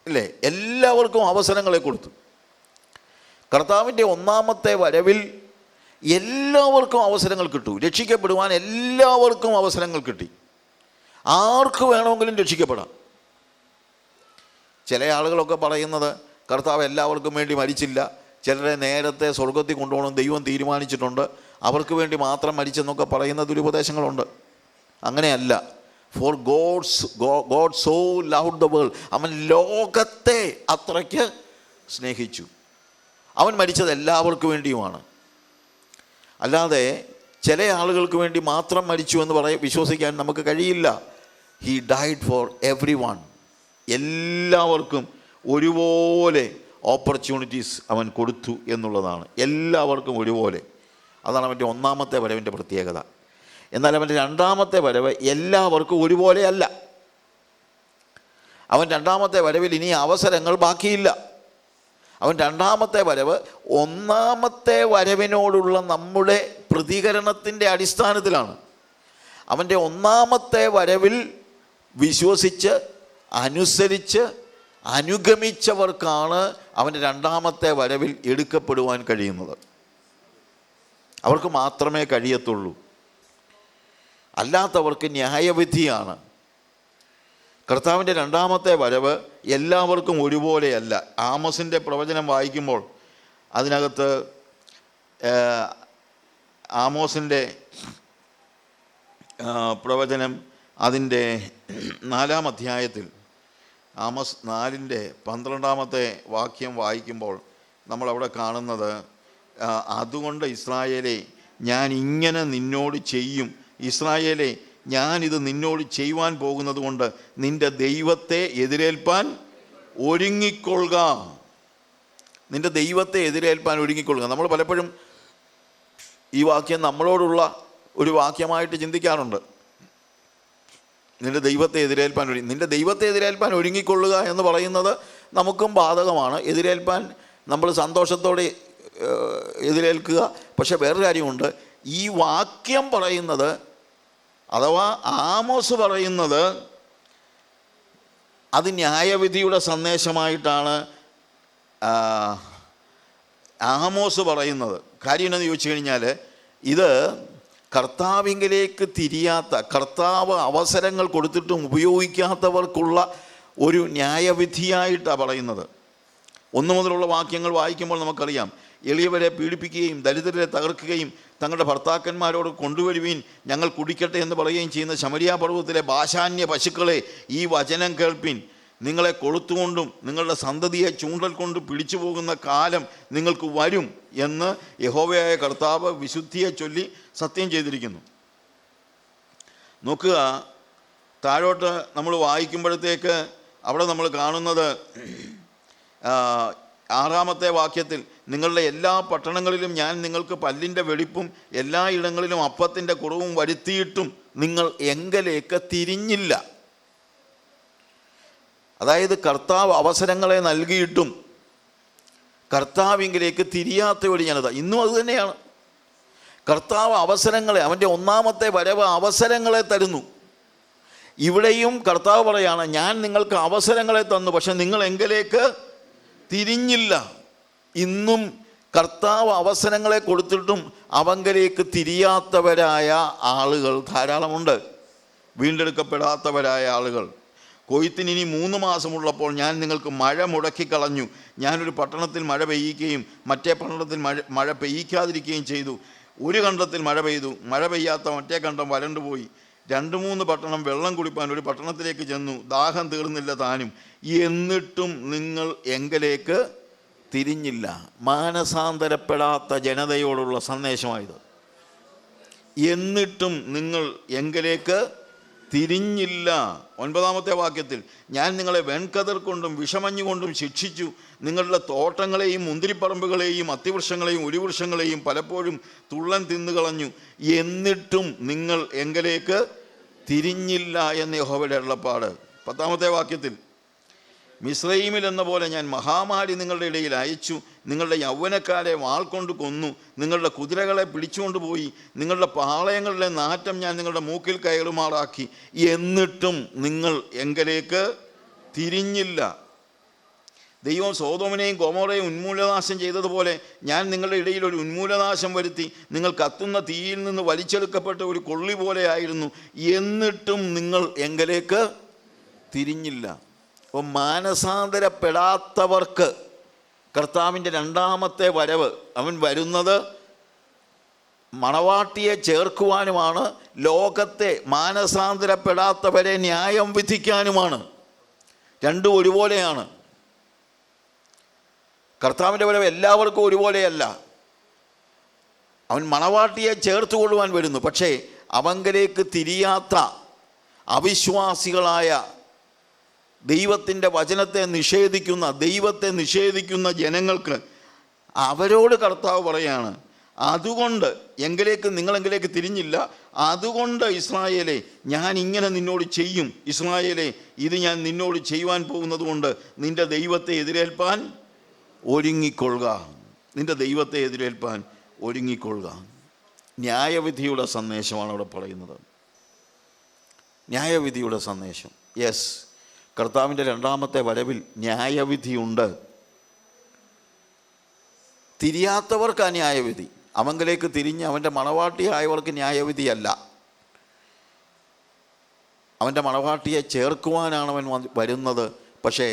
ഇല്ലേ? എല്ലാവർക്കും അവസരങ്ങളെ കൊടുത്തു. കർത്താവിൻ്റെ ഒന്നാമത്തെ വരവിൽ എല്ലാവർക്കും അവസരങ്ങൾ കിട്ടു. രക്ഷിക്കപ്പെടുവാൻ എല്ലാവർക്കും അവസരങ്ങൾ കിട്ടി. ആർക്ക് വേണമെങ്കിലും രക്ഷിക്കപ്പെടാം. ചില ആളുകളൊക്കെ പറയുന്നത് കർത്താവ് എല്ലാവർക്കും വേണ്ടി മരിച്ചില്ല, ചിലരെ നേരത്തെ സ്വർഗത്തിൽ കൊണ്ടുപോകണം ദൈവം തീരുമാനിച്ചിട്ടുണ്ട്, അവർക്ക് വേണ്ടി മാത്രം മരിച്ചെന്നൊക്കെ പറയുന്ന ദുരുപദേശങ്ങളുണ്ട്. അങ്ങനെയല്ല. Four God so loved the world, അവൻ ലോകത്തെ അത്രയ്ക്ക് സ്നേഹിച്ചു. അവൻ മരിച്ചത് എല്ലാവർക്കും വേണ്ടിയുമാണ്. അല്ലാതെ ചില ആളുകൾക്ക് വേണ്ടി മാത്രം മരിച്ചു എന്ന് വിശ്വസിക്കാൻ നമുക്ക് കഴിയില്ല. He died for every one. എല്ലാവർക്കും ഒരുപോലെ ഓപ്പർച്യൂണിറ്റീസ് അവൻ കൊടുത്തു എന്നുള്ളതാണ്. എല്ലാവർക്കും ഒരുപോലെ. അതാണ് അവൻ്റെ ഒന്നാമത്തെ വരവിൻ്റെ പ്രത്യേകത. എന്നാൽ അവൻ്റെ രണ്ടാമത്തെ വരവ് എല്ലാവർക്കും ഒരുപോലെയല്ല. അവൻ രണ്ടാമത്തെ വരവിൽ ഇനി അവസരങ്ങൾ ബാക്കിയില്ല. അവൻ രണ്ടാമത്തെ വരവ് ഒന്നാമത്തെ വരവിനോടുള്ള നമ്മുടെ പ്രതികരണത്തിൻ്റെ അടിസ്ഥാനത്തിലാണ്. അവൻ്റെ ഒന്നാമത്തെ വരവിൽ വിശ്വസിച്ച് അനുസരിച്ച് അനുഗമിച്ചവർക്കാണ് അവൻ്റെ രണ്ടാമത്തെ വരവിൽ എടുക്കപ്പെടുവാൻ കഴിയുന്നത്. അവർക്ക് മാത്രമേ കഴിയത്തുള്ളൂ. അല്ലാത്തവർക്ക് ന്യായവിധിയാണ്. കർത്താവിൻ്റെ രണ്ടാമത്തെ വരവ് എല്ലാവർക്കും ഒരുപോലെയല്ല. ആമോസിൻ്റെ പ്രവചനം വായിക്കുമ്പോൾ അതിനകത്ത് ആമോസിൻ്റെ പ്രവചനം അതിൻ്റെ 4-ാം അധ്യായത്തിൽ ആമോസ് 4-ന്റെ 12-ാമത്തെ വാക്യം വായിക്കുമ്പോൾ നമ്മളവിടെ കാണുന്നത്, അതുകൊണ്ട് ഇസ്രായേലേ ഞാൻ ഇങ്ങനെ നിന്നോട് ചെയ്യും, ഇസ്രായേലേ ഞാനിത് നിന്നോട് ചെയ്യുവാൻ പോകുന്നത് കൊണ്ട് നിൻ്റെ ദൈവത്തെ എതിരേൽപ്പാൻ ഒരുങ്ങിക്കൊള്ളുക. നിൻ്റെ ദൈവത്തെ എതിരേൽപ്പാൻ ഒരുങ്ങിക്കൊള്ളുക. നമ്മൾ പലപ്പോഴും ഈ വാക്യം നമ്മളോടുള്ള ഒരു വാക്യമായിട്ട് ചിന്തിക്കാറുണ്ട്. നിൻ്റെ ദൈവത്തെ എതിരേൽപ്പാൻ ഒരുങ്ങിക്കൊള്ളുക എന്ന് പറയുന്നത് നമുക്കും ബാധകമാണ്. എതിരേൽപ്പാൻ നമ്മൾ സന്തോഷത്തോടെ എതിരേൽക്കുക. പക്ഷെ വേറൊരു കാര്യമുണ്ട്, ഈ വാക്യം പറയുന്നത് അഥവാ ആമോസ് പറയുന്നത് അത് ന്യായവിധിയുടെ സന്ദേശമായിട്ടാണ് ആമോസ് പറയുന്നത്. കാര്യം എന്നു ചോദിച്ചു കഴിഞ്ഞാൽ, ഇത് കർത്താവിങ്കിലേക്ക് തിരിയാത്ത, കർത്താവ് അവസരങ്ങൾ കൊടുത്തിട്ടും ഉപയോഗിക്കാത്തവർക്കുള്ള ഒരു ന്യായവിധിയായിട്ടാണ് പറയുന്നത്. 1 മുതലുള്ള വാക്യങ്ങൾ വായിക്കുമ്പോൾ നമുക്കറിയാം, എളിയവരെ പീഡിപ്പിക്കുകയും ദരിദ്രരെ തകർക്കുകയും തങ്ങളുടെ ഭർത്താക്കന്മാരോട് കൊണ്ടുവരുവീൻ ഞങ്ങൾ കുടിക്കട്ടെ എന്ന് പറയുകയും ചെയ്യുന്ന ശമരിയ പർവ്വതത്തിലെ ബാശാന്യ പശുക്കളെ ഈ വചനം കേൾപ്പിൻ. നിങ്ങളെ കൊളുത്തുകൊണ്ടും നിങ്ങളുടെ സന്തതിയെ ചൂണ്ടൽ കൊണ്ട് പിടിച്ചു പോകുന്ന കാലം നിങ്ങൾക്ക് വരും എന്ന് യഹോവയായ കർത്താവ് വിശുദ്ധിയെ ചൊല്ലി സത്യം ചെയ്തിരിക്കുന്നു. നോക്കുക, താഴോട്ട് നമ്മൾ വായിക്കുമ്പോഴത്തേക്ക് അവിടെ നമ്മൾ കാണുന്നത് 6-ാമത്തെ വാക്യത്തിൽ, നിങ്ങളുടെ എല്ലാ പട്ടണങ്ങളിലും ഞാൻ നിങ്ങൾക്ക് പല്ലിൻ്റെ വെടിപ്പും എല്ലായിടങ്ങളിലും അപ്പത്തിൻ്റെ കുറവും വരുത്തിയിട്ടും നിങ്ങൾ എങ്കലേക്ക് തിരിഞ്ഞില്ല. അതായത് കർത്താവ് അവസരങ്ങളെ നൽകിയിട്ടും കർത്താവിങ്കിലേക്ക് തിരിയാത്ത ഒരു ജനത ഇന്നും അതുതന്നെയാണ്. കർത്താവ് അവസരങ്ങളെ, അവൻ്റെ ഒന്നാമത്തെ വരവ് അവസരങ്ങളെ തരുന്നു. ഇവിടെയും കർത്താവ് പറയാണ്, ഞാൻ നിങ്ങൾക്ക് അവസരങ്ങളെ തന്നു, പക്ഷെ നിങ്ങൾ എങ്കിലേക്ക് തിരിഞ്ഞില്ല. ഇന്നും കർത്താവ് അവസരങ്ങളെ കൊടുത്തിട്ടും അവങ്കലേക്ക് തിരിയാത്തവരായ ആളുകൾ ധാരാളമുണ്ട്. വീണ്ടെടുക്കപ്പെടാത്തവരായ ആളുകൾ. കൊയ്ത്തിന് ഇനി 3 മാസമുള്ളപ്പോൾ ഞാൻ നിങ്ങൾക്ക് മഴ മുടക്കിക്കളഞ്ഞു. ഞാനൊരു പട്ടണത്തിൽ മഴ പെയ്യിക്കുകയും മറ്റേ പട്ടണത്തിൽ മഴ പെയ്യിക്കാതിരിക്കുകയും ചെയ്തു. ഒരു കണ്ടത്തിൽ മഴ പെയ്തു, മഴ പെയ്യാത്ത മറ്റേ കണ്ടം വരണ്ടുപോയി. 2-3 പട്ടണം വെള്ളം കുടിപ്പാൻ ഒരു പട്ടണത്തിലേക്ക് ചെന്നു. ദാഹം തീർന്നില്ല താനും. എന്നിട്ടും നിങ്ങൾ എങ്കലേക്ക് തിരിഞ്ഞില്ല. മാനസാന്തരപ്പെടാത്ത ജനതയോടുള്ള സന്ദേശമായത്. എന്നിട്ടും നിങ്ങൾ എങ്കലേക്ക് തിരിഞ്ഞില്ല. 9-ാമത്തെ വാക്യത്തിൽ, ഞാൻ നിങ്ങളെ വെൺകതിർ കൊണ്ടും വിഷമഞ്ഞുകൊണ്ടും ശിക്ഷിച്ചു. നിങ്ങളുടെ തോട്ടങ്ങളെയും മുന്തിരിപ്പറമ്പുകളെയും അത്തിവൃക്ഷങ്ങളെയും ഒലിവൃക്ഷങ്ങളെയും പലപ്പോഴും തുള്ളൻ തിന്നുകളഞ്ഞു. എന്നിട്ടും നിങ്ങൾ എങ്കലേക്ക് തിരിഞ്ഞില്ല എന്ന് യഹോവയുടെ അരുളപ്പാട്. 10-ാമത്തെ വാക്യത്തിൽ, മിസ്രയീമിൽ എന്ന പോലെ ഞാൻ മഹാമാരി നിങ്ങളുടെ ഇടയിൽ അയച്ചു. നിങ്ങളുടെ യൗവനക്കാരെ വാൾ കൊണ്ട് കൊന്നു. നിങ്ങളുടെ കുതിരകളെ പിടിച്ചുകൊണ്ട് പോയി. നിങ്ങളുടെ പാളയങ്ങളിലെ നാറ്റം ഞാൻ നിങ്ങളുടെ മൂക്കിൽ കയറുമാറാക്കി. എന്നിട്ടും നിങ്ങൾ എങ്കലേക്ക് തിരിഞ്ഞില്ല. ദൈവം സോദോമിനെയും ഗൊമോറയെയും ഉന്മൂലനാശം ചെയ്തതുപോലെ ഞാൻ നിങ്ങളുടെ ഇടയിൽ ഒരു ഉന്മൂലനാശം വരുത്തി. നിങ്ങൾ കത്തുന്ന തീയിൽ നിന്ന് വലിച്ചെടുക്കപ്പെട്ട ഒരു കൊള്ളി പോലെ ആയിരുന്നു. എന്നിട്ടും നിങ്ങൾ എങ്കലേക്ക് തിരിഞ്ഞില്ല. അപ്പോൾ മാനസാന്തരപ്പെടാത്തവർക്ക് കർത്താവിൻ്റെ 2-ാമത്തെ വരവ്, അവൻ വരുന്നത് മണവാട്ടിയെ ചേർക്കുവാനുമാണ്. ലോകത്തെ മാനസാന്തരപ്പെടാത്തവരെ ന്യായം വിധിക്കാനുമാണ്. രണ്ടും ഒരുപോലെയാണ്. കർത്താവിൻ്റെ വരവ് എല്ലാവർക്കും ഒരുപോലെയല്ല. അവൻ മണവാട്ടിയെ ചേർത്തുകൊള്ളുവാൻ വരുന്നു. പക്ഷേ അവങ്കലേക്ക് തിരിയാത്ത അവിശ്വാസികളായ, ദൈവത്തിൻ്റെ വചനത്തെ നിഷേധിക്കുന്ന, ദൈവത്തെ നിഷേധിക്കുന്ന ജനങ്ങൾക്ക് അവരോട് കർത്താവ് പറയാണ്, അതുകൊണ്ട് നിങ്ങളെങ്കിലേക്ക് തിരിഞ്ഞില്ല. അതുകൊണ്ട് ഇസ്രായേലേ, ഞാൻ ഇങ്ങനെ നിന്നോട് ചെയ്യും. ഇസ്രായേലേ, ഇത് ഞാൻ നിന്നോട് ചെയ്യുവാൻ പോകുന്നത് കൊണ്ട് നിൻ്റെ ദൈവത്തെ എതിരേൽപ്പാൻ ഒരുങ്ങിക്കൊള്ളുക. നിൻ്റെ ദൈവത്തെ എതിരേൽപ്പാൻ ഒരുങ്ങിക്കൊള്ളുക. ന്യായവിധിയുടെ സന്ദേശമാണ് അവിടെ പറയുന്നത്. ന്യായവിധിയുടെ സന്ദേശം. യെസ്, കർത്താവിൻ്റെ 2-ാമത്തെ വരവിൽ ന്യായവിധിയുണ്ട്. തിരിയാത്തവർക്ക് ആ ന്യായവിധി. അവങ്കലേക്ക് തിരിഞ്ഞ് അവൻ്റെ മണവാട്ടിയായവർക്ക് ന്യായവിധിയല്ല. അവൻ്റെ മണവാട്ടിയെ ചേർക്കുവാനാണ് അവൻ വരുന്നത്. പക്ഷേ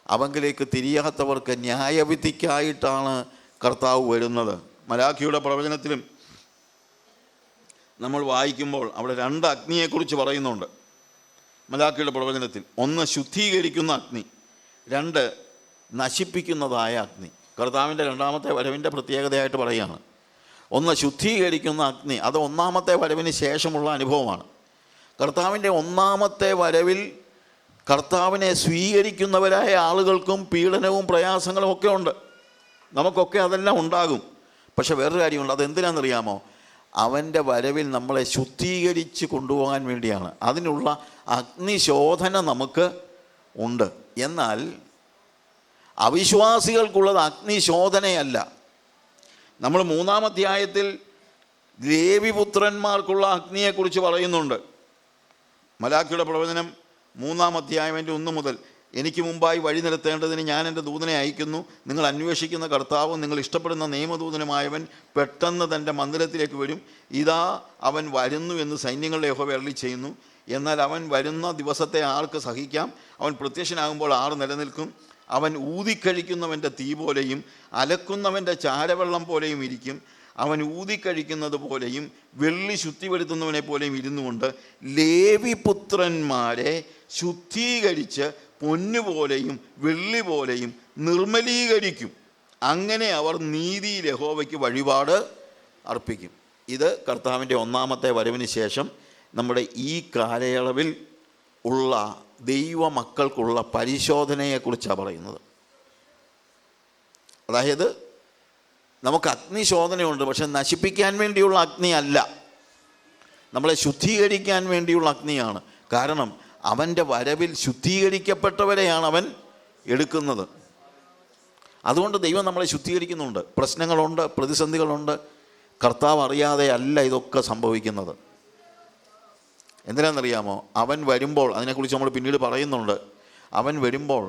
അവങ്കലേക്ക് തിരിയാത്തവർക്ക് ന്യായവിധിക്കായിട്ടാണ് കർത്താവ് വരുന്നത്. മലാഖിയുടെ പ്രവചനത്തിലും നമ്മൾ വായിക്കുമ്പോൾ അവിടെ 2 അഗ്നിയെക്കുറിച്ച് പറയുന്നുണ്ട്. മലാഖിയുടെ പ്രവചനത്തിൽ 1 ശുദ്ധീകരിക്കുന്ന അഗ്നി, 2 നശിപ്പിക്കുന്നതായ അഗ്നി. കർത്താവിൻ്റെ 2-ാമത്തെ വരവിൻ്റെ പ്രത്യേകതയായിട്ട് പറയുകയാണ്. 1 ശുദ്ധീകരിക്കുന്ന അഗ്നി, അത് 1-ാമത്തെ വരവിന് ശേഷമുള്ള അനുഭവമാണ്. കർത്താവിൻ്റെ 1-ാമത്തെ വരവിൽ കർത്താവിനെ സ്വീകരിക്കുന്നവരായ ആളുകൾക്കും പീഡനവും പ്രയാസങ്ങളും ഒക്കെ ഉണ്ട്. നമുക്കൊക്കെ അതെല്ലാം ഉണ്ടാകും. പക്ഷെ വേറൊരു കാര്യമുണ്ട്. അതെന്തിനാണെന്നറിയാമോ? അവൻ്റെ വരവിൽ നമ്മളെ ശുദ്ധീകരിച്ച് കൊണ്ടുപോകാൻ വേണ്ടിയാണ്. അതിനുള്ള അഗ്നിശോധന നമുക്ക് ഉണ്ട്. എന്നാൽ അവിശ്വാസികൾക്കുള്ളത് അഗ്നിശോധനയല്ല. നമ്മൾ 3-ാം അധ്യായത്തിൽ ലേവിപുത്രന്മാർക്കുള്ള അഗ്നിയെക്കുറിച്ച് പറയുന്നുണ്ട്. മലാഖിയുടെ പ്രവചനം 3-ാം അധ്യായം 1 മുതൽ, എനിക്ക് മുമ്പായി വഴി നിരത്തേണ്ടതിന് ഞാൻ എൻ്റെ ദൂതനെ അയക്കുന്നു. നിങ്ങൾ അന്വേഷിക്കുന്ന കർത്താവും നിങ്ങൾ ഇഷ്ടപ്പെടുന്ന നിയമദൂതനുമായവൻ പെട്ടെന്ന് തൻ്റെ മന്ദിരത്തിലേക്ക് വരും. ഇതാ അവൻ വരുന്നു എന്ന് സൈന്യങ്ങളുടെ യഹോവ അരുളി ചെയ്യുന്നു. എന്നാൽ അവൻ വരുന്ന ദിവസത്തെ ആർക്ക് സഹിക്കാം? അവൻ പ്രത്യക്ഷനാകുമ്പോൾ 6 നിലനിൽക്കും. അവൻ ഊതിക്കഴിക്കുന്നവൻ്റെ തീ പോലെയും അലക്കുന്നവൻ്റെ ചാരവെള്ളം പോലെയും ഇരിക്കും. അവൻ ഊതിക്കഴിക്കുന്നത് പോലെയും വെള്ളി ശുദ്ധിപ്പെടുത്തുന്നവനെ പോലെയും ഇരുന്നുകൊണ്ട് ലേവിപുത്രന്മാരെ ശുദ്ധീകരിച്ച് പൊന്നുപോലെയും വെള്ളി പോലെയും നിർമ്മലീകരിക്കും. അങ്ങനെ അവർ നീതിയിൽ യഹോവയ്ക്ക് വഴിപാട് അർപ്പിക്കും. ഇത് കർത്താവിൻ്റെ 1-ാമത്തെ വരവിന് ശേഷം നമ്മുടെ ഈ കാലയളവിൽ ഉള്ള ദൈവമക്കൾക്കുള്ള പരിശോധനയെക്കുറിച്ചാണ് പറയുന്നത്. അതായത് നമുക്ക് അഗ്നിശോധനയുണ്ട്, പക്ഷെ നശിപ്പിക്കാൻ വേണ്ടിയുള്ള അഗ്നി അല്ല, നമ്മളെ ശുദ്ധീകരിക്കാൻ വേണ്ടിയുള്ള അഗ്നിയാണ്. കാരണം അവൻ്റെ വരവിൽ ശുദ്ധീകരിക്കപ്പെട്ടവരെയാണ് അവൻ എടുക്കുന്നത്. അതുകൊണ്ട് ദൈവം നമ്മളെ ശുദ്ധീകരിക്കുന്നുണ്ട്. പ്രശ്നങ്ങളുണ്ട്, പ്രതിസന്ധികളുണ്ട്. കർത്താവ് അറിയാതെ അല്ല ഇതൊക്കെ സംഭവിക്കുന്നത്. എന്തിനാണെന്നറിയാമോ? അവൻ വരുമ്പോൾ, അതിനെക്കുറിച്ച് നമ്മൾ പിന്നീട് പറയുന്നുണ്ട്, അവൻ വരുമ്പോൾ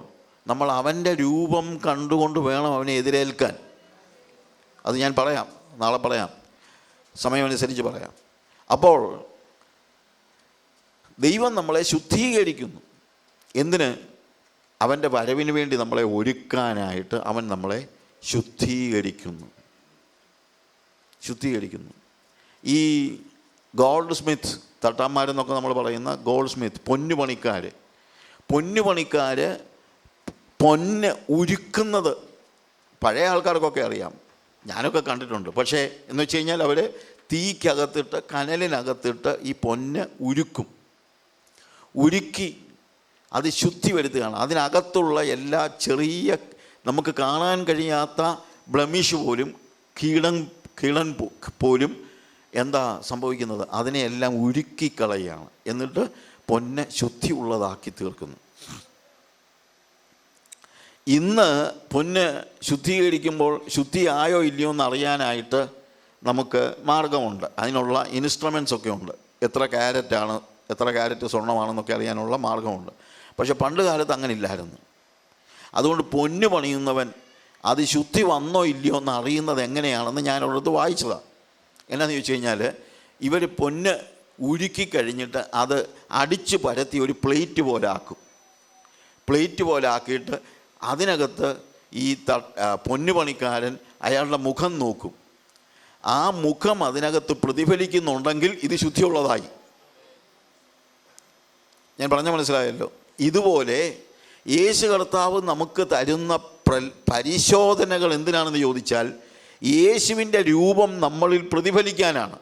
നമ്മൾ അവൻ്റെ രൂപം കണ്ടുകൊണ്ട് വേണം അവനെ എതിരേൽക്കാൻ. അത് ഞാൻ പറയാം, നാളെ പറയാം, സമയമനുസരിച്ച് പറയാം. അപ്പോൾ ദൈവം നമ്മളെ ശുദ്ധീകരിക്കുന്നു. എന്തിന്? അവൻ്റെ വരവിന് വേണ്ടി നമ്മളെ ഒരുക്കാനായിട്ട് അവൻ നമ്മളെ ശുദ്ധീകരിക്കുന്നു. ഈ ഗോൾഡ് സ്മിത്ത്, തട്ടാന്മാരെന്നൊക്കെ നമ്മൾ പറയുന്ന ഗോൾഡ് സ്മിത്ത്, പൊന്നുപണിക്കാർ പൊന്ന് ഉരുക്കുന്നത് പഴയ ആൾക്കാർക്കൊക്കെ അറിയാം, ഞാനൊക്കെ കണ്ടിട്ടുണ്ട്. പക്ഷേ എന്ന് വെച്ച് കഴിഞ്ഞാൽ അവർ തീക്കകത്തിട്ട്, കനലിനകത്തിട്ട് ഈ പൊന്ന് ഉരുക്കി അത് ശുദ്ധി വരുത്തുകയാണ്. അതിനകത്തുള്ള എല്ലാ ചെറിയ നമുക്ക് കാണാൻ കഴിയാത്ത ബ്ലമിഷ് പോലും, കീടൻ പോലും എന്താ സംഭവിക്കുന്നത്, അതിനെയെല്ലാം ഉരുക്കിക്കളയുകയാണ്. എന്നിട്ട് പൊന്ന് ശുദ്ധി ഉള്ളതാക്കി തീർക്കുന്നു. ഇന്ന് പൊന്ന് ശുദ്ധീകരിക്കുമ്പോൾ ശുദ്ധിയായോ ഇല്ലയോ എന്ന് അറിയാനായിട്ട് നമുക്ക് മാർഗമുണ്ട്. അതിനുള്ള ഇൻസ്ട്രുമെൻറ്റ്സ് ഒക്കെ ഉണ്ട്. എത്ര ക്യാരറ്റ് സ്വർണ്ണമാണെന്നൊക്കെ അറിയാനുള്ള മാർഗമുണ്ട്. പക്ഷെ പണ്ട് കാലത്ത് അങ്ങനെ ഇല്ലായിരുന്നു. അതുകൊണ്ട് പൊന്ന് പണിയുന്നവൻ അത് ശുദ്ധി വന്നോ ഇല്ലയോ എന്ന് അറിയുന്നത് എങ്ങനെയാണെന്ന് ഞാൻ ഉള്ളത് വായിച്ചതാണ്. എന്നാന്ന് ചോദിച്ചു കഴിഞ്ഞാൽ, ഇവർ പൊന്ന് ഉരുക്കി കഴിഞ്ഞിട്ട് അത് അടിച്ച് പരത്തി ഒരു പ്ലേറ്റ് പോലെ ആക്കിയിട്ട് അതിനകത്ത് ഈ പൊന്നു പണിക്കാരൻ അയാളുടെ മുഖം നോക്കും. ആ മുഖം അതിനകത്ത് പ്രതിഫലിക്കുന്നുണ്ടെങ്കിൽ ഇത് ശുദ്ധിയുള്ളതായി. ഞാൻ പറഞ്ഞ മനസ്സിലായല്ലോ. ഇതുപോലെ യേശു കർത്താവ് നമുക്ക് തരുന്ന പരിശോധനകൾ എന്തിനാണെന്ന് ചോദിച്ചാൽ, യേശുവിൻ്റെ രൂപം നമ്മളിൽ പ്രതിഫലിക്കാനാണ്.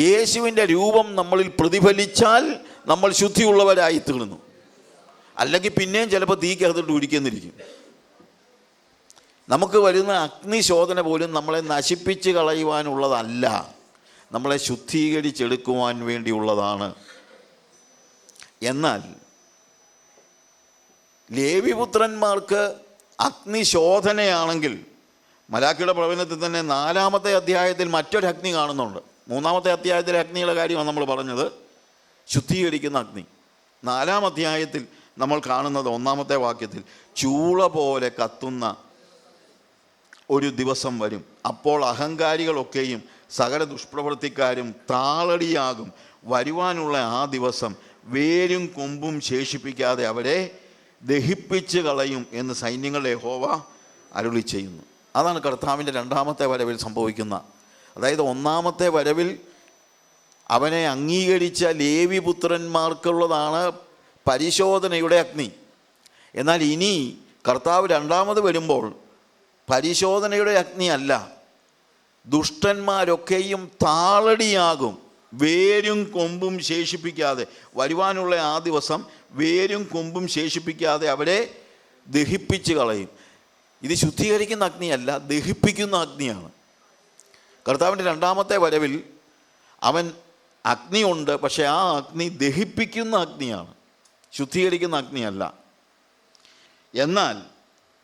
യേശുവിൻ്റെ രൂപം നമ്മളിൽ പ്രതിഫലിച്ചാൽ നമ്മൾ ശുദ്ധിയുള്ളവരായി തീർന്നു. അല്ലെങ്കിൽ പിന്നെയും ചിലപ്പോൾ തീക്കകത്തോട്ട് ഉരിക്കുന്നിരിക്കും. നമുക്ക് വരുന്ന അഗ്നിശോധന പോലും നമ്മളെ നശിപ്പിച്ച് കളയുവാനുള്ളതല്ല, നമ്മളെ ശുദ്ധീകരിച്ചെടുക്കുവാൻ വേണ്ടിയുള്ളതാണ്. എന്നാൽ ലേവിപുത്രന്മാർക്ക് അഗ്നിശോധനയാണെങ്കിൽ, മലാക്കിയുടെ പ്രവചനത്തിൽ തന്നെ 4-ാമത്തെ അധ്യായത്തിൽ മറ്റൊരു അഗ്നി കാണുന്നുണ്ട്. 3-ാമത്തെ അധ്യായത്തിലെ അഗ്നിയുടെ കാര്യമാണ് നമ്മൾ പറഞ്ഞത്, ശുദ്ധീകരിക്കുന്ന അഗ്നി. 4-ാം അധ്യായത്തിൽ നമ്മൾ കാണുന്നത് 1-ാമത്തെ വാക്യത്തിൽ, ചൂള പോലെ കത്തുന്ന ഒരു ദിവസം വരും. അപ്പോൾ അഹങ്കാരികളൊക്കെയും സകല ദുഷ്പ്രവൃത്തിക്കാരും താളടിയാകും. വരുവാനുള്ള ആ ദിവസം വേരും കൊമ്പും ശേഷിപ്പിക്കാതെ അവരെ ദഹിപ്പിച്ച് കളയും എന്ന് സൈന്യങ്ങളുടെ യഹോവ അരുളി ചെയ്യുന്നു. അതാണ് കർത്താവിൻ്റെ 2-ാമത്തെ വരവിൽ സംഭവിക്കുന്ന. അതായത് 1-ാമത്തെ വരവിൽ അവനെ അംഗീകരിച്ച ലേവിപുത്രന്മാർക്കുള്ളതാണ് പരിശോധനയുടെ അഗ്നി. എന്നാൽ ഇനി കർത്താവ് 2-ാമത് വരുമ്പോൾ പരിശോധനയുടെ അഗ്നി അല്ല, ദുഷ്ടന്മാരൊക്കെയും താളടിയാകും, വേരും കൊമ്പും ശേഷിപ്പിക്കാതെ. വരുവാനുള്ള ആ ദിവസം വേരും കൊമ്പും ശേഷിപ്പിക്കാതെ അവരെ ദഹിപ്പിച്ച് കളയും. ഇത് ശുദ്ധീകരിക്കുന്ന അഗ്നിയല്ല, ദഹിപ്പിക്കുന്ന അഗ്നിയാണ്. കർത്താവിൻ്റെ 2-ാമത്തെ വരവിൽ അവൻ അഗ്നിയുണ്ട്, പക്ഷേ ആ അഗ്നി ദഹിപ്പിക്കുന്ന അഗ്നിയാണ്, ശുദ്ധീകരിക്കുന്ന അഗ്നിയല്ല. എന്നാൽ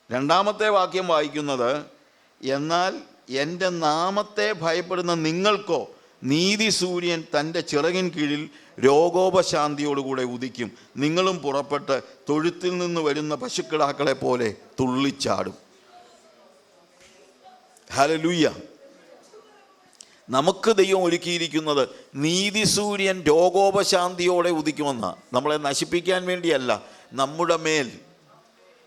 2-ാമത്തെ വാക്യം വായിക്കുന്നത്, എന്നാൽ എൻ്റെ നാമത്തെ ഭയപ്പെടുന്ന നിങ്ങൾക്കോ നീതി സൂര്യൻ തൻ്റെ ചിറകിൻ കീഴിൽ രോഗോപശാന്തിയോടുകൂടെ ഉദിക്കും. നിങ്ങളും പുറപ്പെട്ട് തൊഴുത്തിൽ നിന്ന് വരുന്ന പശുക്കിടാക്കളെ പോലെ തുള്ളിച്ചാടും. ഹല്ലേലൂയ. നമുക്ക് ദൈവം ഒരുക്കിയിരിക്കുന്നത് നീതി സൂര്യൻ രോഗോപശാന്തിയോടെ ഉദിക്കുമെന്നാണ്. നമ്മളെ നശിപ്പിക്കാൻ വേണ്ടിയല്ല, നമ്മുടെ മേൽ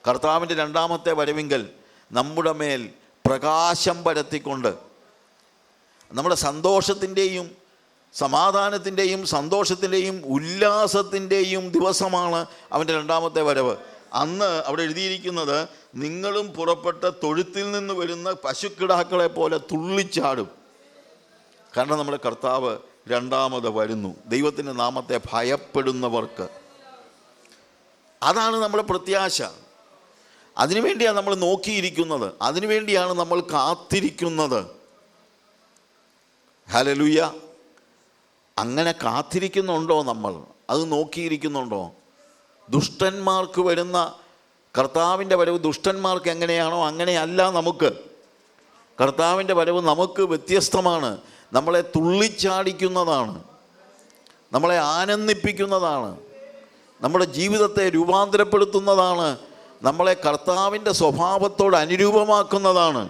കർത്താവിൻ്റെ 2-ാമത്തെ വരവിങ്കൽ നമ്മുടെ മേൽ പ്രകാശം പരത്തിക്കൊണ്ട് നമ്മുടെ സന്തോഷത്തിൻ്റെയും സമാധാനത്തിൻ്റെയും സന്തോഷത്തിൻ്റെയും ഉല്ലാസത്തിൻ്റെയും ദിവസമാണ് അവൻ്റെ 2-ാമത്തെ വരവ്. അന്ന് അവിടെ എഴുതിയിരിക്കുന്നത്, നിങ്ങളും പുറപ്പെട്ട തൊഴുത്തിൽ നിന്ന് വരുന്ന പശുക്കിടാക്കളെ പോലെ തുള്ളിച്ചാടും. കാരണം നമ്മുടെ കർത്താവ് 2-ാമത് വരുന്നു. ദൈവത്തിൻ്റെ നാമത്തെ ഭയപ്പെടുന്നവർക്ക് അതാണ് നമ്മുടെ പ്രത്യാശ. അതിനുവേണ്ടിയാണ് നമ്മൾ നോക്കിയിരിക്കുന്നത്, അതിനുവേണ്ടിയാണ് നമ്മൾ കാത്തിരിക്കുന്നത്. ഹല്ലേലൂയ. അങ്ങനെ കാത്തിരിക്കുന്നുണ്ടോ? നമ്മൾ അത് നോക്കിയിരിക്കുന്നുണ്ടോ? ദുഷ്ടന്മാർക്ക് വരുന്ന കർത്താവിൻ്റെ വരവ് ദുഷ്ടന്മാർക്ക് എങ്ങനെയാണോ അങ്ങനെയല്ല നമുക്ക്. കർത്താവിൻ്റെ വരവ് നമുക്ക് വ്യത്യസ്തമാണ്. നമ്മളെ തുള്ളിച്ചാടിക്കുന്നതാണ്, നമ്മളെ ആനന്ദിപ്പിക്കുന്നതാണ്, നമ്മുടെ ജീവിതത്തെ രൂപാന്തരപ്പെടുത്തുന്നതാണ്, നമ്മളെ കർത്താവിൻ്റെ സ്വഭാവത്തോട് അനുരൂപമാക്കുന്നതാണ്.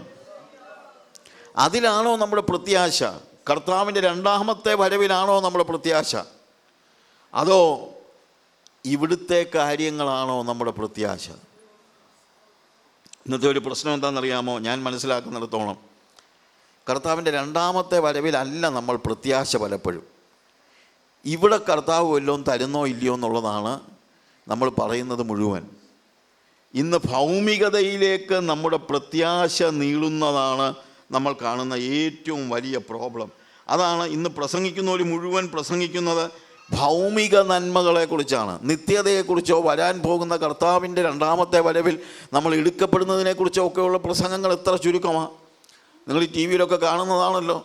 അതിലാണോ നമ്മുടെ പ്രത്യാശ? കർത്താവിൻ്റെ 2-ാമത്തെ വരവിലാണോ നമ്മുടെ പ്രത്യാശ? അതോ ഇവിടുത്തെ കാര്യങ്ങളാണോ നമ്മുടെ പ്രത്യാശ? ഇന്നത്തെ ഒരു പ്രശ്നം എന്താണെന്നറിയാമോ? ഞാൻ മനസ്സിലാക്കുന്നിടത്തോളം കർത്താവിൻ്റെ 2-ാമത്തെ വരവിലല്ല നമ്മൾ പ്രത്യാശ പലപ്പോഴും. ഇവിടെ കർത്താവ് വല്ലതും തരുന്നോ ഇല്ലയോ എന്നുള്ളതാണ് നമ്മൾ പറയുന്നത് മുഴുവൻ. ഇന്ന് ഭൗമികതയിലേക്ക് നമ്മുടെ പ്രത്യാശ നീളുന്നതാണ് നമ്മൾ കാണുന്ന ഏറ്റവും വലിയ പ്രോബ്ലം. അതാണ് ഇന്ന് പ്രസംഗിക്കുന്നവർ മുഴുവൻ പ്രസംഗിക്കുന്നത് ഭൗമിക നന്മകളെക്കുറിച്ചാണ്. നിത്യതയെക്കുറിച്ചോ വരാൻ പോകുന്ന കർത്താവിൻ്റെ രണ്ടാമത്തെ വരവിൽ നമ്മൾ എടുക്കപ്പെടുന്നതിനെക്കുറിച്ചോ ഒക്കെയുള്ള പ്രസംഗങ്ങൾ എത്ര ചുരുക്കമാണ്. നിങ്ങൾ ഈ ടി വിയിലൊക്കെ കാണുന്നതാണല്ലോ.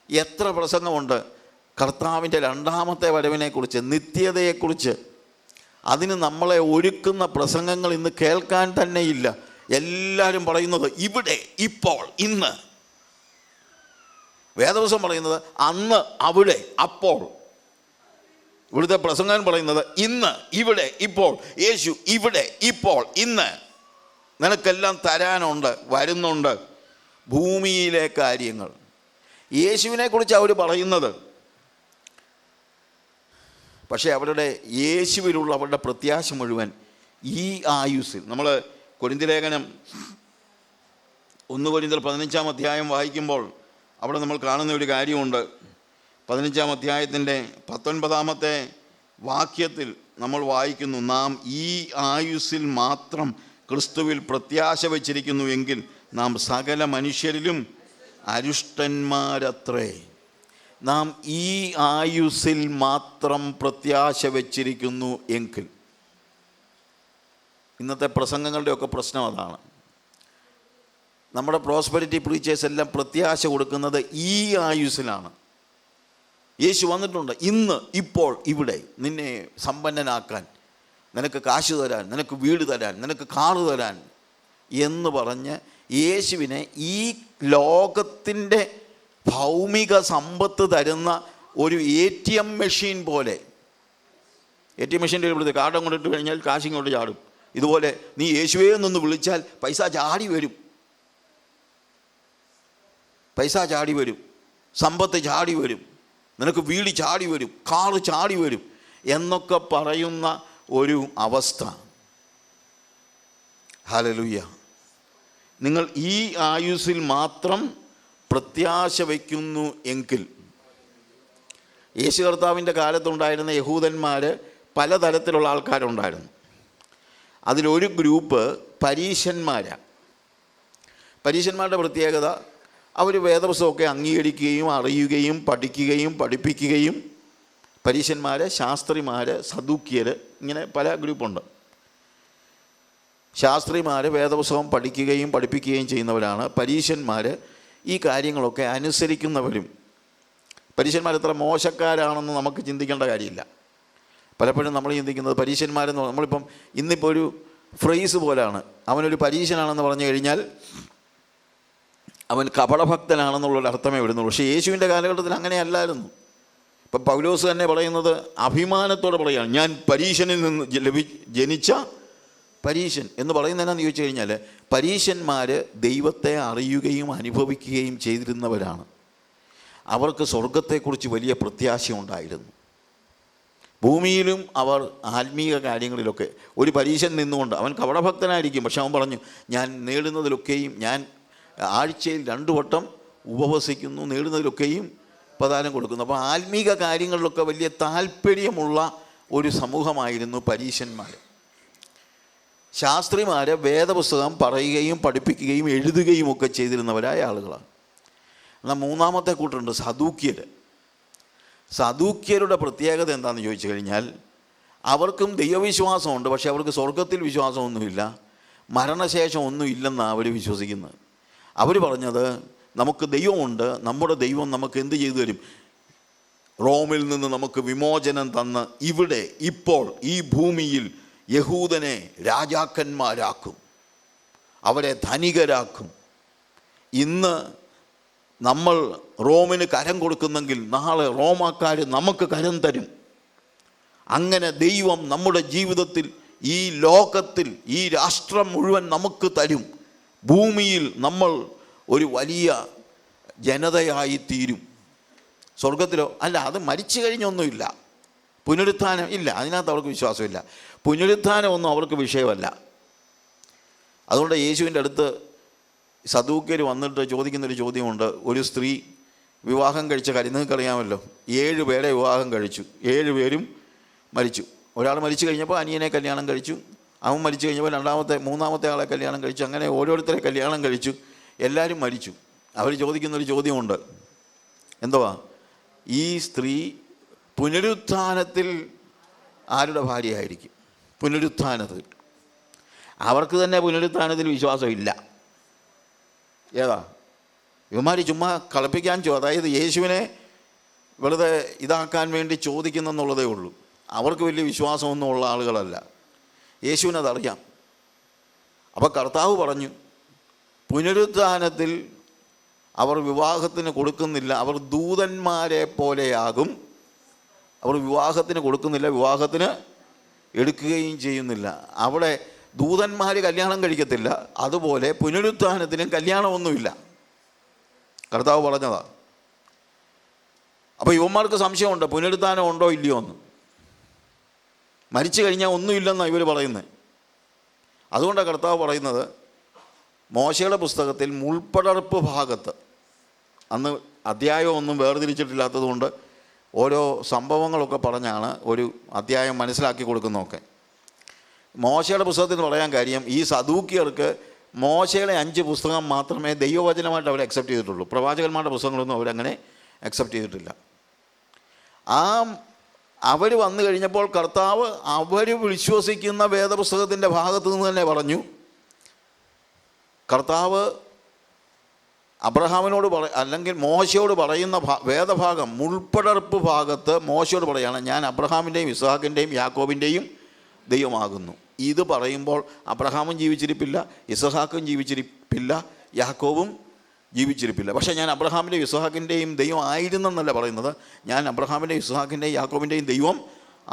എത്ര പ്രസംഗമുണ്ട് കർത്താവിൻ്റെ രണ്ടാമത്തെ വരവിനെക്കുറിച്ച്, നിത്യതയെക്കുറിച്ച്. അതിന് നമ്മളെ ഒരുക്കുന്ന പ്രസംഗങ്ങൾ ഇന്ന് കേൾക്കാൻ തന്നെയില്ല. എല്ലാവരും പറയുന്നത് ഇവിടെ, ഇപ്പോൾ, ഇന്ന്. വേദവസം പറയുന്നത് അന്ന്, അവിടെ, അപ്പോൾ. ഇവിടുത്തെ പ്രസംഗം പറയുന്നത് ഇന്ന്, ഇവിടെ, ഇപ്പോൾ. യേശു ഇവിടെ, ഇപ്പോൾ, ഇന്ന് നിനക്കെല്ലാം തരാനുണ്ട്, വരുന്നുണ്ട്. ഭൂമിയിലെ കാര്യങ്ങൾ യേശുവിനെക്കുറിച്ച് അവർ പറയുന്നത്. പക്ഷേ അവരുടെ യേശുവിലുള്ള അവരുടെ പ്രത്യാശ മുഴുവൻ ഈ ആയുസ്സിൽ. നമ്മൾ കൊരിന്ത്യർ ലേഖനം 1 കൊരിന്ത്യർ 15-ാം അധ്യായം വായിക്കുമ്പോൾ അവിടെ നമ്മൾ കാണുന്ന ഒരു കാര്യമുണ്ട്. 15-ാം അധ്യായത്തിൻ്റെ 19-ാമത്തെ വാക്യത്തിൽ നമ്മൾ വായിക്കുന്നു, നാം ഈ ആയുസ്സിൽ മാത്രം ക്രിസ്തുവിൽ പ്രത്യാശ വച്ചിരിക്കുന്നു എങ്കിൽ നാം സകല മനുഷ്യരിലും അരിഷ്ടന്മാരത്രേ. നാം ഈ ആയുസ്സിൽ മാത്രം പ്രത്യാശ വച്ചിരിക്കുന്നു എങ്കിൽ. ഇന്നത്തെ പ്രസംഗങ്ങളുടെയൊക്കെ പ്രശ്നം അതാണ്. നമ്മുടെ പ്രോസ്പെരിറ്റി പ്രീച്ചേഴ്സ് എല്ലാം പ്രത്യാശ കൊടുക്കുന്നത് ഈ ആയുസ്സിലാണ്. യേശു വന്നിട്ടുണ്ട് ഇന്ന്, ഇപ്പോൾ, ഇവിടെ നിന്നെ സമ്പന്നനാക്കാൻ, നിനക്ക് കാശ് തരാൻ, നിനക്ക് വീട് തരാൻ, നിനക്ക് കാറ് തരാൻ എന്ന് പറഞ്ഞ് യേശുവിനെ ഈ ലോകത്തിൻ്റെ ഭൗമിക സമ്പത്ത് തരുന്ന ഒരു ATM മെഷീൻ പോലെ. ATM മെഷീൻ്റെ ഇവിടുത്തെ കാർഡ് കൊണ്ടിട്ട് കഴിഞ്ഞാൽ കാശ് ഇങ്ങോട്ട് ചാടും. ഇതുപോലെ നീ യേശുവേ എന്നൊന്ന് വിളിച്ചാൽ പൈസ ചാടി വരും, പൈസ ചാടി വരും, സമ്പത്ത് ചാടി വരും, നിനക്ക് വീട് ചാടി വരും, കാറ് ചാടി വരും എന്നൊക്കെ പറയുന്ന ഒരു അവസ്ഥ. ഹല്ലേലൂയ. നിങ്ങൾ ഈ ആയുസ്സിൽ മാത്രം പ്രത്യാശ വയ്ക്കുന്നു എങ്കിൽ. യേശു കർത്താവിൻ്റെ കാലത്തുണ്ടായിരുന്ന യഹൂദന്മാർ പലതരത്തിലുള്ള ആൾക്കാരുണ്ടായിരുന്നു. അതിലൊരു ഗ്രൂപ്പ് പരീശന്മാരാണ്. പരീശന്മാരുടെ പ്രത്യേകത, അവർ വേദപുസ്തകമൊക്കെ അംഗീകരിക്കുകയും അറിയുകയും പഠിക്കുകയും പഠിപ്പിക്കുകയും. പരീശന്മാർ, ശാസ്ത്രിമാർ, സദൂക്യർ, ഇങ്ങനെ പല ഗ്രൂപ്പുണ്ട്. ശാസ്ത്രിമാർ വേദപുസ്തകം പഠിക്കുകയും പഠിപ്പിക്കുകയും ചെയ്യുന്നവരാണ്. പരീശന്മാർ ഈ കാര്യങ്ങളൊക്കെ അനുസരിക്കുന്നവരും. പരീശന്മാർ എത്ര മോശക്കാരാണെന്ന് നമുക്ക് ചിന്തിക്കേണ്ട കാര്യമില്ല. പലപ്പോഴും നമ്മൾ ചിന്തിക്കുന്നത് പരീശന്മാരെന്ന് നമ്മളിപ്പം ഇന്നിപ്പോൾ ഒരു ഫ്രേസ് പോലാണ്, അവനൊരു പരീശനാണെന്ന് പറഞ്ഞു കഴിഞ്ഞാൽ അവൻ കപടഭക്തനാണെന്നുള്ളൊരു അർത്ഥമേ വരുന്നുള്ളൂ. പക്ഷേ യേശുവിൻ്റെ കാലഘട്ടത്തിൽ അങ്ങനെയല്ലായിരുന്നു. ഇപ്പം പൗലോസ് തന്നെ പറയുന്നത് അഭിമാനത്തോടെ പറയുകയാണ്, ഞാൻ പരീശനിൽ നിന്ന് ജനിച്ച പരീശൻ എന്ന് പറയുന്നതെന്നു ചോദിച്ചു കഴിഞ്ഞാൽ, പരീശന്മാർ ദൈവത്തെ അറിയുകയും അനുഭവിക്കുകയും ചെയ്തിരുന്നവരാണ്. അവർക്ക് സ്വർഗത്തെക്കുറിച്ച് വലിയ പ്രത്യാശ ഉണ്ടായിരുന്നു. ഭൂമിയിലും അവർ ആത്മീയ കാര്യങ്ങളിലൊക്കെ. ഒരു പരീശൻ നിന്നുകൊണ്ട്, അവൻ കപടഭക്തനായിരിക്കും, പക്ഷെ അവൻ പറഞ്ഞു, ഞാൻ നേടുന്നതിലൊക്കെയും, ഞാൻ ആഴ്ചയിൽ 2 വട്ടം ഉപവസിക്കുന്നു, നേടുന്നതിലൊക്കെയും പ്രദാനം കൊടുക്കുന്നു. അപ്പോൾ ആത്മീക കാര്യങ്ങളിലൊക്കെ വലിയ താല്പര്യമുള്ള ഒരു സമൂഹമായിരുന്നു പരീശന്മാർ. ശാസ്ത്രിമാർ വേദപുസ്തകം പറയുകയും പഠിപ്പിക്കുകയും എഴുതുകയും ഒക്കെ ചെയ്തിരുന്നവരായ ആളുകളാണ്. എന്നാൽ മൂന്നാമത്തെ കൂട്ടുണ്ട് സദൂക്യർ. സദൂക്യരുടെ പ്രത്യേകത എന്താണെന്ന് ചോദിച്ചു കഴിഞ്ഞാൽ, അവർക്കും ദൈവവിശ്വാസമുണ്ട്, പക്ഷേ അവർക്ക് സ്വർഗത്തിൽ വിശ്വാസമൊന്നുമില്ല, മരണശേഷം ഒന്നും ഇല്ലെന്നാണ് അവർ വിശ്വസിക്കുന്നത്. അവർ പറഞ്ഞത്, നമുക്ക് ദൈവമുണ്ട്, നമ്മുടെ ദൈവം നമുക്ക് എന്ത് ചെയ്തു തരും? റോമിൽ നിന്ന് നമുക്ക് വിമോചനം തന്ന് ഇവിടെ ഇപ്പോൾ ഈ ഭൂമിയിൽ യഹൂദനെ രാജാക്കന്മാരാക്കും, അവരെ ധനികരാക്കും. ഇന്ന് നമ്മൾ റോമിന് കരം കൊടുക്കുന്നെങ്കിൽ നാളെ റോമാക്കാർ നമുക്ക് കരം തരും. അങ്ങനെ ദൈവം നമ്മുടെ ജീവിതത്തിൽ, ഈ ലോകത്തിൽ, ഈ രാഷ്ട്രം മുഴുവൻ നമുക്ക് തരും. ഭൂമിയിൽ നമ്മൾ ഒരു വലിയ ജനതയായി തീരും. സ്വർഗത്തിലോ അല്ല, അത് മരിച്ചു കഴിഞ്ഞൊന്നുമില്ല, പുനരുത്ഥാനം ഇല്ല, അതിനകത്ത് അവർക്ക് വിശ്വാസമില്ല. പുനരുത്ഥാനമൊന്നും അവർക്ക് വിഷയമല്ല. അതുകൊണ്ട് യേശുവിൻ്റെ അടുത്ത് സദൂക്യർ വന്നിട്ട് ചോദിക്കുന്നൊരു ചോദ്യമുണ്ട്. ഒരു സ്ത്രീ വിവാഹം കഴിച്ച കാര്യം നിങ്ങൾക്കറിയാമല്ലോ. 7 പേരെ വിവാഹം കഴിച്ചു, 7 പേരും മരിച്ചു. ഒരാൾ മരിച്ചു കഴിഞ്ഞപ്പോൾ അനിയനെ കല്യാണം കഴിച്ചു, അവൻ മരിച്ചു കഴിഞ്ഞപ്പോൾ മൂന്നാമത്തെ ആളെ കല്യാണം കഴിച്ചു. അങ്ങനെ ഓരോരുത്തരെ കല്യാണം കഴിച്ചു, എല്ലാവരും മരിച്ചു. അവർ ചോദിക്കുന്നൊരു ചോദ്യമുണ്ട്, എന്തുവാ, ഈ സ്ത്രീ പുനരുത്ഥാനത്തിൽ ആരുടെ ഭാര്യയായിരിക്കും? പുനരുത്ഥാനത്തിൽ. അവർക്ക് തന്നെ പുനരുത്ഥാനത്തിൽ വിശ്വാസമില്ല. ഏതാ ഇവന്മാർ ചുമ്മാ കളിപ്പിക്കാൻ അതായത് യേശുവിനെ വെറുതെ ഇതാക്കാൻ വേണ്ടി ചോദിക്കുന്നെന്നുള്ളതേ ഉള്ളൂ. അവർക്ക് വലിയ വിശ്വാസമൊന്നും ഉള്ള ആളുകളല്ല. യേശുവിനതറിയാം. അപ്പോൾ കർത്താവ് പറഞ്ഞു, പുനരുത്ഥാനത്തിൽ അവർ വിവാഹത്തിന് കൊടുക്കുന്നില്ല, അവർ ദൂതന്മാരെ പോലെയാകും. അവർ വിവാഹത്തിന് കൊടുക്കുന്നില്ല, വിവാഹത്തിന് എടുക്കുകയും ചെയ്യുന്നില്ല. അവിടെ ദൂതന്മാർ കല്യാണം കഴിക്കത്തില്ല, അതുപോലെ പുനരുത്ഥാനത്തിനും കല്യാണമൊന്നുമില്ല. കർത്താവ് പറഞ്ഞതാ. അപ്പോൾ യുവന്മാർക്ക് സംശയമുണ്ട്, പുനരുത്ഥാനം ഉണ്ടോ ഇല്ലയോ എന്ന്. മരിച്ചു കഴിഞ്ഞാൽ ഒന്നുമില്ലെന്നാണ് ഇവർ പറയുന്നത്. അതുകൊണ്ടാണ് കർത്താവ് പറയുന്നത്, മോശയുടെ പുസ്തകത്തിൽ മുൾപ്പടർപ്പ് ഭാഗത്ത്, അന്ന് അധ്യായമൊന്നും വേർതിരിച്ചിട്ടില്ലാത്തത് കൊണ്ട് ഓരോ സംഭവങ്ങളൊക്കെ പറഞ്ഞാണ് ഒരു അധ്യായം മനസ്സിലാക്കി കൊടുക്കുന്നതൊക്കെ. മോശയുടെ പുസ്തകത്തിൽ നിന്ന് പറയാൻ കാര്യം, ഈ സദൂക്യർക്ക് മോശയുടെ 5 പുസ്തകം മാത്രമേ ദൈവവചനമായിട്ട് അവർ അക്സെപ്റ്റ് ചെയ്തിട്ടുള്ളൂ. പ്രവാചകന്മാരുടെ പുസ്തകങ്ങളൊന്നും അവരങ്ങനെ അക്സെപ്റ്റ് ചെയ്തിട്ടില്ല. അവർ വന്നു കഴിഞ്ഞപ്പോൾ കർത്താവ് അവർ വിശ്വസിക്കുന്ന വേദപുസ്തകത്തിൻ്റെ ഭാഗത്തു നിന്ന് തന്നെ പറഞ്ഞു. കർത്താവ് അബ്രഹാമിനോട് അല്ലെങ്കിൽ മോശയോട് പറയുന്ന വേദഭാഗം മുൾപ്പടർപ്പ് ഭാഗത്ത് മോശയോട് പറയുകയാണ്, ഞാൻ അബ്രഹാമിൻ്റെയും ഇസ്ഹാക്കിൻ്റെയും യാക്കോബിൻ്റെയും ദൈവമാകുന്നു. ഇത് പറയുമ്പോൾ അബ്രഹാമും ജീവിച്ചിരിപ്പില്ല, ഇസ്ഹാക്കും ജീവിച്ചിരിപ്പില്ല, യാക്കോബും ജീവിച്ചിരിപ്പില്ല. പക്ഷേ ഞാൻ അബ്രഹാമിൻ്റെയും ഇസ്ഹാക്കിൻ്റെയും ദൈവം ആയിരുന്നെന്നല്ല പറയുന്നത്, ഞാൻ അബ്രഹാമിൻ്റെയും ഇസ്ഹാക്കിൻ്റെയും യാക്കോബിൻ്റെയും ദൈവം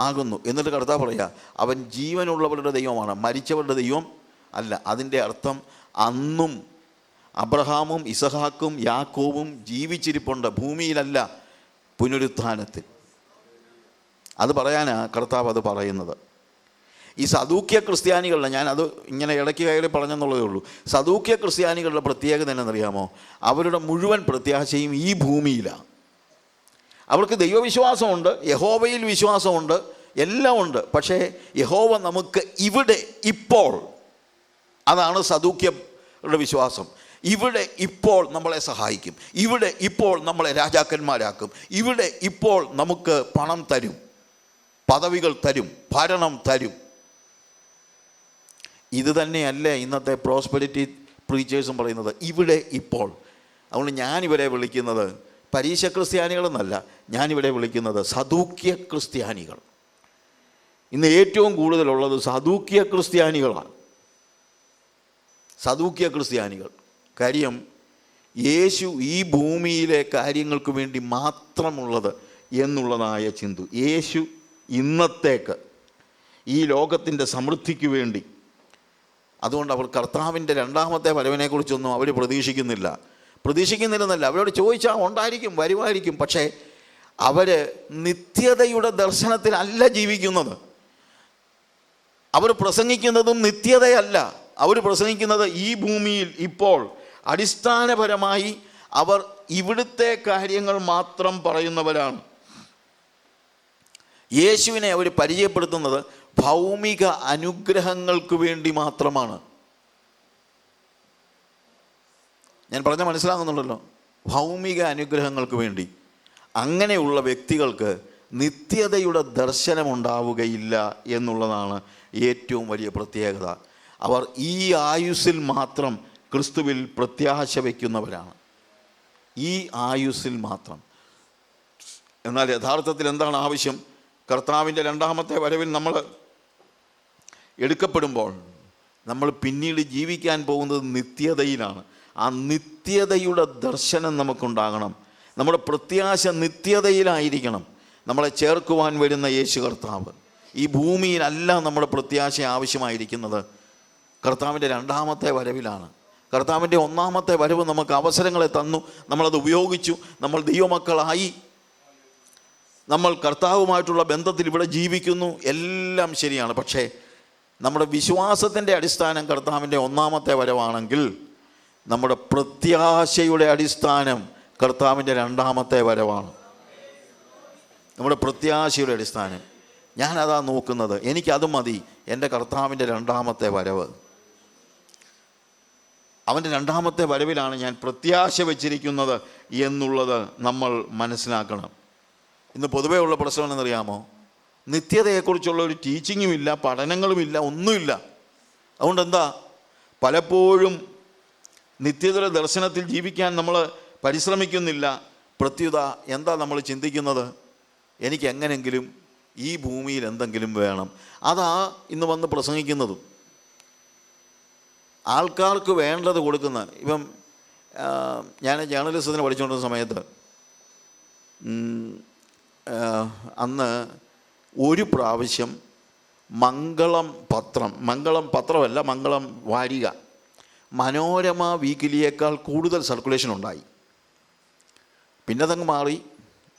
ആകുന്നു. എന്നിട്ട് കർത്താവ് പറയുക, അവൻ ജീവനുള്ളവരുടെ ദൈവമാണ്, മരിച്ചവരുടെ ദൈവം അല്ല. അതിൻ്റെ അർത്ഥം അന്നും അബ്രഹാമും ഇസഹാക്കും യാക്കോബും ജീവിച്ചിരിപ്പുണ്ട്, ഭൂമിയിലല്ല, പുനരുത്ഥാനത്തിൽ. അത് പറയാനാണ് കർത്താവ് അത് പറയുന്നത്. ഈ സദൂക്യ ക്രിസ്ത്യാനികളുടെ, ഞാനത് ഇങ്ങനെ ഇടയ്ക്ക് കയറി പറഞ്ഞെന്നുള്ളതേ ഉള്ളൂ. സദൂക്യ ക്രിസ്ത്യാനികളുടെ പ്രത്യേകത എന്നറിയാമോ? അവരുടെ മുഴുവൻ പ്രത്യാശയും ഈ ഭൂമിയിലാണ്. അവർക്ക് ദൈവവിശ്വാസമുണ്ട്, യഹോവയിൽ വിശ്വാസമുണ്ട്, എല്ലാം ഉണ്ട്. പക്ഷേ യഹോവ നമുക്ക് ഇവിടെ ഇപ്പോൾ, അതാണ് സദൂക്യരുടെ വിശ്വാസം. ഇവിടെ ഇപ്പോൾ നമ്മളെ സഹായിക്കും, ഇവിടെ ഇപ്പോൾ നമ്മളെ രാജാക്കന്മാരാക്കും, ഇവിടെ ഇപ്പോൾ നമുക്ക് പണം തരും, പദവികൾ തരും, ഭരണം തരും. ഇത് തന്നെയല്ലേ ഇന്നത്തെ പ്രോസ്പെരിറ്റി പ്രീച്ചേഴ്സും പറയുന്നത്, ഇവിടെ ഇപ്പോൾ. അതുകൊണ്ട് ഞാനിവരെ വിളിക്കുന്നത് പരീക്ഷ ക്രിസ്ത്യാനികളെന്നല്ല, ഞാനിവിടെ വിളിക്കുന്നത് സദൂക്യ ക്രിസ്ത്യാനികൾ. ഇന്ന് ഏറ്റവും കൂടുതലുള്ളത് സദൂക്യ ക്രിസ്ത്യാനികളാണ്. സദൂക്യ ക്രിസ്ത്യാനികൾ. കാര്യം, യേശു ഈ ഭൂമിയിലെ കാര്യങ്ങൾക്ക് വേണ്ടി മാത്രമുള്ളത് എന്നുള്ളതായ ചിന്ത. യേശു ഇന്നത്തേക്ക് ഈ ലോകത്തിൻ്റെ സമൃദ്ധിക്ക് വേണ്ടി. അതുകൊണ്ട് അവർ കർത്താവിൻ്റെ 2ാമത്തെ വരവിനെക്കുറിച്ചൊന്നും അവർ പ്രതീക്ഷിക്കുന്നില്ലെന്നല്ല. അവരോട് ചോദിച്ചാൽ ഉണ്ടായിരിക്കും, വരുമായിരിക്കും. പക്ഷേ അവർ നിത്യതയുടെ ദർശനത്തിലല്ല ജീവിക്കുന്നത്. അവർ പ്രസംഗിക്കുന്നതും നിത്യതയല്ല. അവർ പ്രസംഗിക്കുന്നത് ഈ ഭൂമിയിൽ ഇപ്പോൾ. അടിസ്ഥാനപരമായി അവർ ഇവിടുത്തെ കാര്യങ്ങൾ മാത്രം പറയുന്നവരാണ്. യേശുവിനെ അവർ പരിചയപ്പെടുത്തുന്നത് ഭൗമിക അനുഗ്രഹങ്ങൾക്ക് വേണ്ടി മാത്രമാണ്. ഞാൻ പറഞ്ഞാൽ മനസ്സിലാകുന്നുണ്ടല്ലോ, ഭൗമിക അനുഗ്രഹങ്ങൾക്ക് വേണ്ടി. അങ്ങനെയുള്ള വ്യക്തികൾക്ക് നിത്യതയുടെ ദർശനമുണ്ടാവുകയില്ല എന്നുള്ളതാണ് ഏറ്റവും വലിയ പ്രത്യേകത. അവർ ഈ ആയുസ്സിൽ മാത്രം ക്രിസ്തുവിൽ പ്രത്യാശ വയ്ക്കുന്നവരാണ്, ഈ ആയുസ്സിൽ മാത്രം. എന്നാൽ യഥാർത്ഥത്തിൽ എന്താണ് ആവശ്യം? കർത്താവിൻ്റെ 2ാമത്തെ വരവിൽ നമ്മൾ എടുക്കപ്പെടുമ്പോൾ നമ്മൾ പിന്നീട് ജീവിക്കാൻ പോകുന്നത് നിത്യതയിലാണ്. ആ നിത്യതയുടെ ദർശനം നമുക്കുണ്ടാകണം. നമ്മുടെ പ്രത്യാശ നിത്യതയിലായിരിക്കണം. നമ്മളെ ചേർക്കുവാൻ വരുന്ന യേശു കർത്താവ്. ഈ ഭൂമിയിലല്ല നമ്മുടെ പ്രത്യാശ ആവശ്യമായിരിക്കുന്നത്, കർത്താവിൻ്റെ 2ാമത്തെ വരവിലാണ്. കർത്താവിൻ്റെ 1ാമത്തെ വരവ് നമുക്ക് അവസരങ്ങളെ തന്നു, നമ്മളത് ഉപയോഗിച്ചു, നമ്മൾ ദൈവമക്കളായി, നമ്മൾ കർത്താവുമായിട്ടുള്ള ബന്ധത്തിൽ ഇവിടെ ജീവിക്കുന്നു, എല്ലാം ശരിയാണ്. പക്ഷേ നമ്മുടെ വിശ്വാസത്തിൻ്റെ അടിസ്ഥാനം കർത്താവിൻ്റെ 1ാമത്തെ വരവാണെങ്കിൽ നമ്മുടെ പ്രത്യാശയുടെ അടിസ്ഥാനം കർത്താവിൻ്റെ രണ്ടാമത്തെ വരവാണ് നമ്മുടെ പ്രത്യാശയുടെ അടിസ്ഥാനം. ഞാനതാ നോക്കുന്നത്. എനിക്കത് മതി, എൻ്റെ കർത്താവിൻ്റെ രണ്ടാമത്തെ വരവ്. അവൻ്റെ രണ്ടാമത്തെ വരവിലാണ് ഞാൻ പ്രത്യാശ വച്ചിരിക്കുന്നത് എന്നുള്ളത് നമ്മൾ മനസ്സിലാക്കണം. ഇന്ന് പൊതുവേ ഉള്ള പ്രശ്നം എന്നറിയാമോ? നിത്യതയെക്കുറിച്ചുള്ള ഒരു ടീച്ചിങ്ങുമില്ല, പഠനങ്ങളുമില്ല, ഒന്നുമില്ല. അതുകൊണ്ട് എന്താ, പലപ്പോഴും നിത്യതയുടെ ദർശനത്തിൽ ജീവിക്കാൻ നമ്മൾ പരിശ്രമിക്കുന്നില്ല. പ്രത്യുത എന്താ നമ്മൾ ചിന്തിക്കുന്നത്? എനിക്ക് എങ്ങനെങ്കിലും ഈ ഭൂമിയിൽ എന്തെങ്കിലും വേണം. അതാ ഇന്ന് വന്ന് പ്രസംഗിക്കുന്നതും. ആൾക്കാർക്ക് വേണ്ടത് കൊടുക്കുന്ന. ഇപ്പം ഞാൻ ജേർണലിസത്തിന് പഠിച്ചുകൊണ്ടിരുന്ന സമയത്ത് അന്ന് ഒരു പ്രാവശ്യം മംഗളം പത്രമല്ല, മംഗളം വാരിക, മനോരമ വീക്കിലിയേക്കാൾ കൂടുതൽ സർക്കുലേഷൻ ഉണ്ടായി. പിന്നെ അതങ്ങ് മാറി.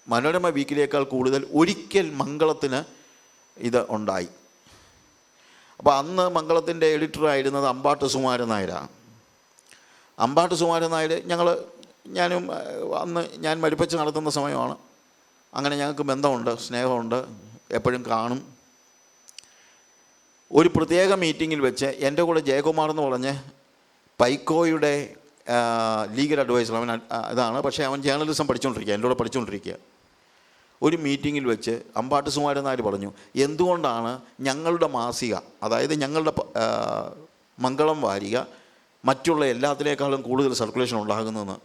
മനോരമ വീക്കിലിയേക്കാൾ കൂടുതൽ ഒരിക്കൽ മംഗളത്തിന് ഇത് ഉണ്ടായി. അപ്പോൾ അന്ന് മംഗളത്തിൻ്റെ എഡിറ്ററായിരുന്നത് അമ്പാട്ട് സുകുമാരൻ നായരാണ്. അമ്പാട്ട് സുകുമാരൻ നായർ ഞാനും അന്ന് ഞാൻ മരിപ്പച്ച് നടത്തുന്ന സമയമാണ്. അങ്ങനെ ഞങ്ങൾക്ക് ബന്ധമുണ്ട്, സ്നേഹമുണ്ട്, എപ്പോഴും കാണും. ഒരു പ്രത്യേക മീറ്റിങ്ങിൽ വെച്ച് എൻ്റെ കൂടെ ജയകുമാർ എന്ന് പറഞ്ഞ് പൈക്കോയുടെ ലീഗൽ അഡ്വൈസർ, അവൻ ഇതാണ്, പക്ഷേ അവൻ ജേർണലിസം പഠിച്ചുകൊണ്ടിരിക്കുക, എൻ്റെ കൂടെ പഠിച്ചുകൊണ്ടിരിക്കുക. ഒരു മീറ്റിങ്ങിൽ വെച്ച് അമ്പാട്ട് സുകുമാരൻ നായർ പറഞ്ഞു, എന്തുകൊണ്ടാണ് ഞങ്ങളുടെ മാസിക, അതായത് ഞങ്ങളുടെ മംഗളം വാരിക മറ്റുള്ള എല്ലാത്തിനേക്കാളും കൂടുതൽ സർക്കുലേഷൻ ഉണ്ടാകുന്നതെന്ന്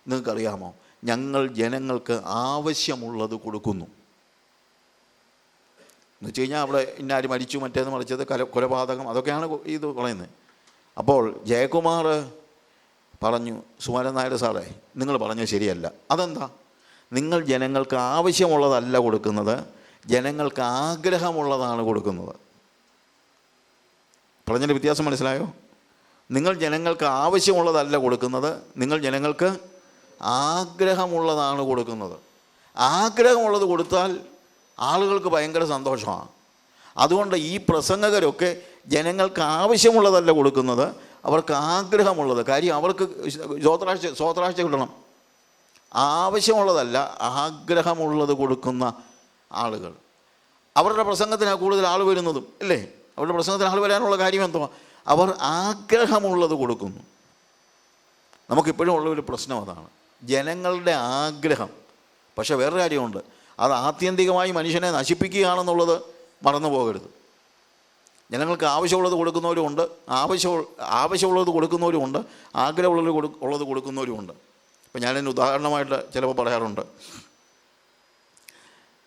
നിങ്ങൾക്കറിയാമോ? ഞങ്ങൾ ജനങ്ങൾക്ക് ആവശ്യമുള്ളത് കൊടുക്കുന്നു. എന്ന് വെച്ച് കഴിഞ്ഞാൽ അവിടെ ഇന്നാര് മരിച്ചു, മറ്റേന്ന് മറിച്ചത്, കൊലപാതകം, അതൊക്കെയാണ് ഇത് പറയുന്നത്. അപ്പോൾ ജയകുമാർ പറഞ്ഞു, സുകുമാരൻ നായർ സാറേ, നിങ്ങൾ പറഞ്ഞത് ശരിയല്ല. അതെന്താ? നിങ്ങൾ ജനങ്ങൾക്ക് ആവശ്യമുള്ളതല്ല കൊടുക്കുന്നത്, ജനങ്ങൾക്ക് ആഗ്രഹമുള്ളതാണ് കൊടുക്കുന്നത്. പറഞ്ഞതിൻ്റെ വ്യത്യാസം മനസ്സിലായോ? നിങ്ങൾ ജനങ്ങൾക്ക് ആവശ്യമുള്ളതല്ല കൊടുക്കുന്നത്, നിങ്ങൾ ജനങ്ങൾക്ക് ആഗ്രഹമുള്ളതാണ് കൊടുക്കുന്നത്. ആഗ്രഹമുള്ളത് കൊടുത്താൽ ആളുകൾക്ക് ഭയങ്കര സന്തോഷമാണ്. അതുകൊണ്ട് ഈ പ്രസംഗകരൊക്കെ ജനങ്ങൾക്ക് ആവശ്യമുള്ളതല്ല കൊടുക്കുന്നത്, അവർക്ക് ആഗ്രഹമുള്ളത്. കാര്യം അവർക്ക് സ്വത്രാഴ്ച കിട്ടണം. ആവശ്യമുള്ളതല്ല, ആഗ്രഹമുള്ളത് കൊടുക്കുന്ന ആളുകൾ. അവരുടെ പ്രസംഗത്തിനാണ് കൂടുതൽ ആൾ വരുന്നതും, അല്ലേ? അവരുടെ പ്രസംഗത്തിന് ആൾ വരാനുള്ള കാര്യം എന്തുവാ? അവർ ആഗ്രഹമുള്ളത് കൊടുക്കുന്നു. നമുക്കിപ്പോഴും ഉള്ളൊരു പ്രശ്നം അതാണ്, ജനങ്ങളുടെ ആഗ്രഹം. പക്ഷേ വേറൊരു കാര്യമുണ്ട്, അത് ആത്യന്തികമായി മനുഷ്യനെ നശിപ്പിക്കുകയാണെന്നുള്ളത് മറന്നു പോകരുത്. ജനങ്ങൾക്ക് ആവശ്യമുള്ളത് കൊടുക്കുന്നവരുമുണ്ട്, ആവശ്യമുള്ളത് കൊടുക്കുന്നവരുമുണ്ട്, ആഗ്രഹമുള്ളത് കൊടുക്കുന്നവരുമുണ്ട്. ഇപ്പം ഞാനതിന് ഉദാഹരണമായിട്ട് ചിലപ്പോൾ പറയാറുണ്ട്.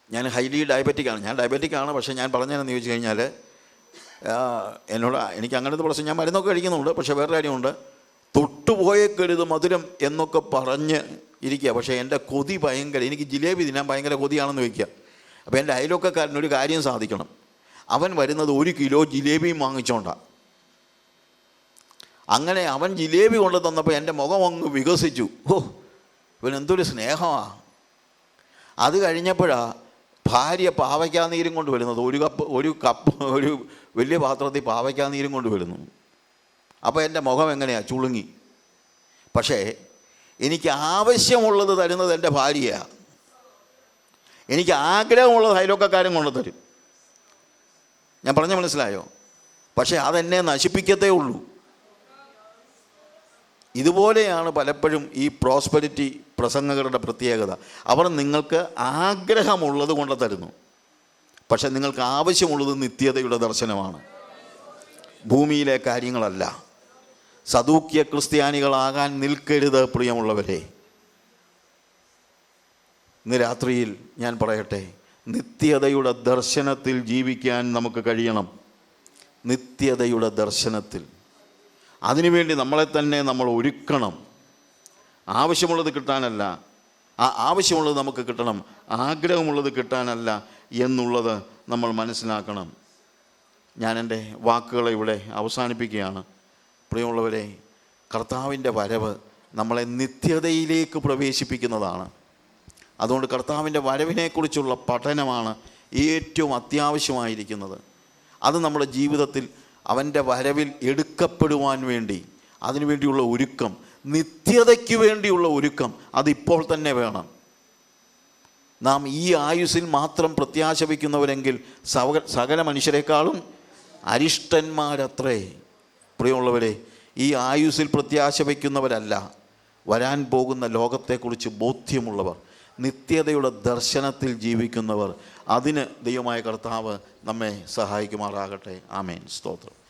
ഞാൻ ഹൈലി ഡയബറ്റിക്കാണ്. ഞാൻ ഡയബറ്റിക്കാണ്. പക്ഷേ ഞാൻ പറഞ്ഞതെന്ന് ചോദിച്ചു കഴിഞ്ഞാൽ, എനിക്ക് അങ്ങനത്തെ പ്രശ്നം, ഞാൻ മരുന്നൊക്കെ കഴിക്കുന്നുണ്ട്. പക്ഷേ വേറെ കാര്യമുണ്ട്, തൊട്ടുപോയേക്കരുത് മധുരം എന്നൊക്കെ പറഞ്ഞ് ഇരിക്കുക. പക്ഷേ എൻ്റെ കൊതി ഭയങ്കര, എനിക്ക് ജിലേബി തിന്നാൻ ഭയങ്കര കൊതിയാണെന്ന് വയ്ക്കുക. അപ്പോൾ എൻ്റെ അയൽവക്കക്കാരനൊരു കാര്യം സാധിക്കണം. അവൻ വരുന്നത് 1 കിലോ ജിലേബിയും വാങ്ങിച്ചോണ്ടാണ്. അങ്ങനെ അവൻ ജിലേബി കൊണ്ട് തന്നപ്പോൾ എൻ്റെ മുഖം അങ്ങ് വികസിച്ചു. ഓ, ഇവൻ എന്തൊരു സ്നേഹമാണ്. അത് കഴിഞ്ഞപ്പോഴാണ് ഭാര്യ പാവയ്ക്കാനീരും കൊണ്ട് വരുന്നത്. ഒരു വലിയ പാത്രത്തിൽ പാവയ്ക്കാനീരും കൊണ്ട് വരുന്നു. അപ്പോൾ എൻ്റെ മുഖം എങ്ങനെയാണ്? ചുളുങ്ങി. പക്ഷേ എനിക്ക് ആവശ്യമുള്ളത് തരുന്നത് എൻ്റെ ഭാര്യയാണ്. എനിക്ക് ആഗ്രഹമുള്ളത് അയൽവക്കക്കാരൻ കൊണ്ട് തരും. ഞാൻ പറഞ്ഞ മനസ്സിലായോ? പക്ഷേ അതെന്നെ നശിപ്പിക്കത്തേ ഉള്ളൂ. ഇതുപോലെയാണ് പലപ്പോഴും ഈ പ്രോസ്പെരിറ്റി പ്രസംഗകരുടെ പ്രത്യേകത. അവർ നിങ്ങൾക്ക് ആഗ്രഹമുള്ളത് കൊണ്ട് തരുന്നു, പക്ഷെ നിങ്ങൾക്ക് ആവശ്യമുള്ളത് നിത്യതയുടെ ദർശനമാണ്, ഭൂമിയിലെ കാര്യങ്ങളല്ല. സദൂക്യ ക്രിസ്ത്യാനികളാകാൻ നിൽക്കരുത് പ്രിയമുള്ളവരെ. ഇന്ന് രാത്രിയിൽ ഞാൻ പറയട്ടെ, നിത്യതയുടെ ദർശനത്തിൽ ജീവിക്കാൻ നമുക്ക് കഴിയണം. നിത്യതയുടെ ദർശനത്തിൽ, അതിനുവേണ്ടി നമ്മളെ തന്നെ നമ്മൾ ഒരുക്കണം. ആവശ്യമുള്ളത് കിട്ടാനല്ല, ആവശ്യമുള്ളത് നമുക്ക് കിട്ടണം, ആഗ്രഹമുള്ളത് കിട്ടാനല്ല എന്നുള്ളത് നമ്മൾ മനസ്സിലാക്കണം. ഞാൻ എൻ്റെ വാക്കുകളെ ഇവിടെ അവസാനിപ്പിക്കുകയാണ്. പ്രിയമുള്ളവരെ, കർത്താവിൻ്റെ വരവ് നമ്മളെ നിത്യതയിലേക്ക് പ്രവേശിപ്പിക്കുന്നതാണ്. അതുകൊണ്ട് കർത്താവിൻ്റെ വരവിനെക്കുറിച്ചുള്ള പഠനമാണ് ഏറ്റവും അത്യാവശ്യമായിരിക്കുന്നത്. അത് നമ്മുടെ ജീവിതത്തിൽ അവൻ്റെ വരവിൽ എടുക്കപ്പെടുവാൻ വേണ്ടി, അതിനുവേണ്ടിയുള്ള ഒരുക്കം നിത്യതയ്ക്ക് വേണ്ടിയുള്ള ഒരുക്കം അതിപ്പോൾ തന്നെ വേണം. നാം ഈ ആയുസ്സിൽ മാത്രം പ്രത്യാശ വയ്ക്കുന്നവരെങ്കിൽ സകല മനുഷ്യരെക്കാളും അരിഷ്ടന്മാരത്രേ. പ്രിയമുള്ളവരെ, ഈ ആയുസ്സിൽ പ്രത്യാശ വയ്ക്കുന്നവരല്ല, വരാൻ പോകുന്ന ലോകത്തെക്കുറിച്ച് ബോധ്യമുള്ളവർ, നിത്യതയുടെ ദർശനത്തിൽ ജീവിക്കുന്നവർ. അതിന് ദൈവമായ കർത്താവ് നമ്മെ സഹായിക്കുമാറാകട്ടെ. ആമേൻ. സ്തോത്രം.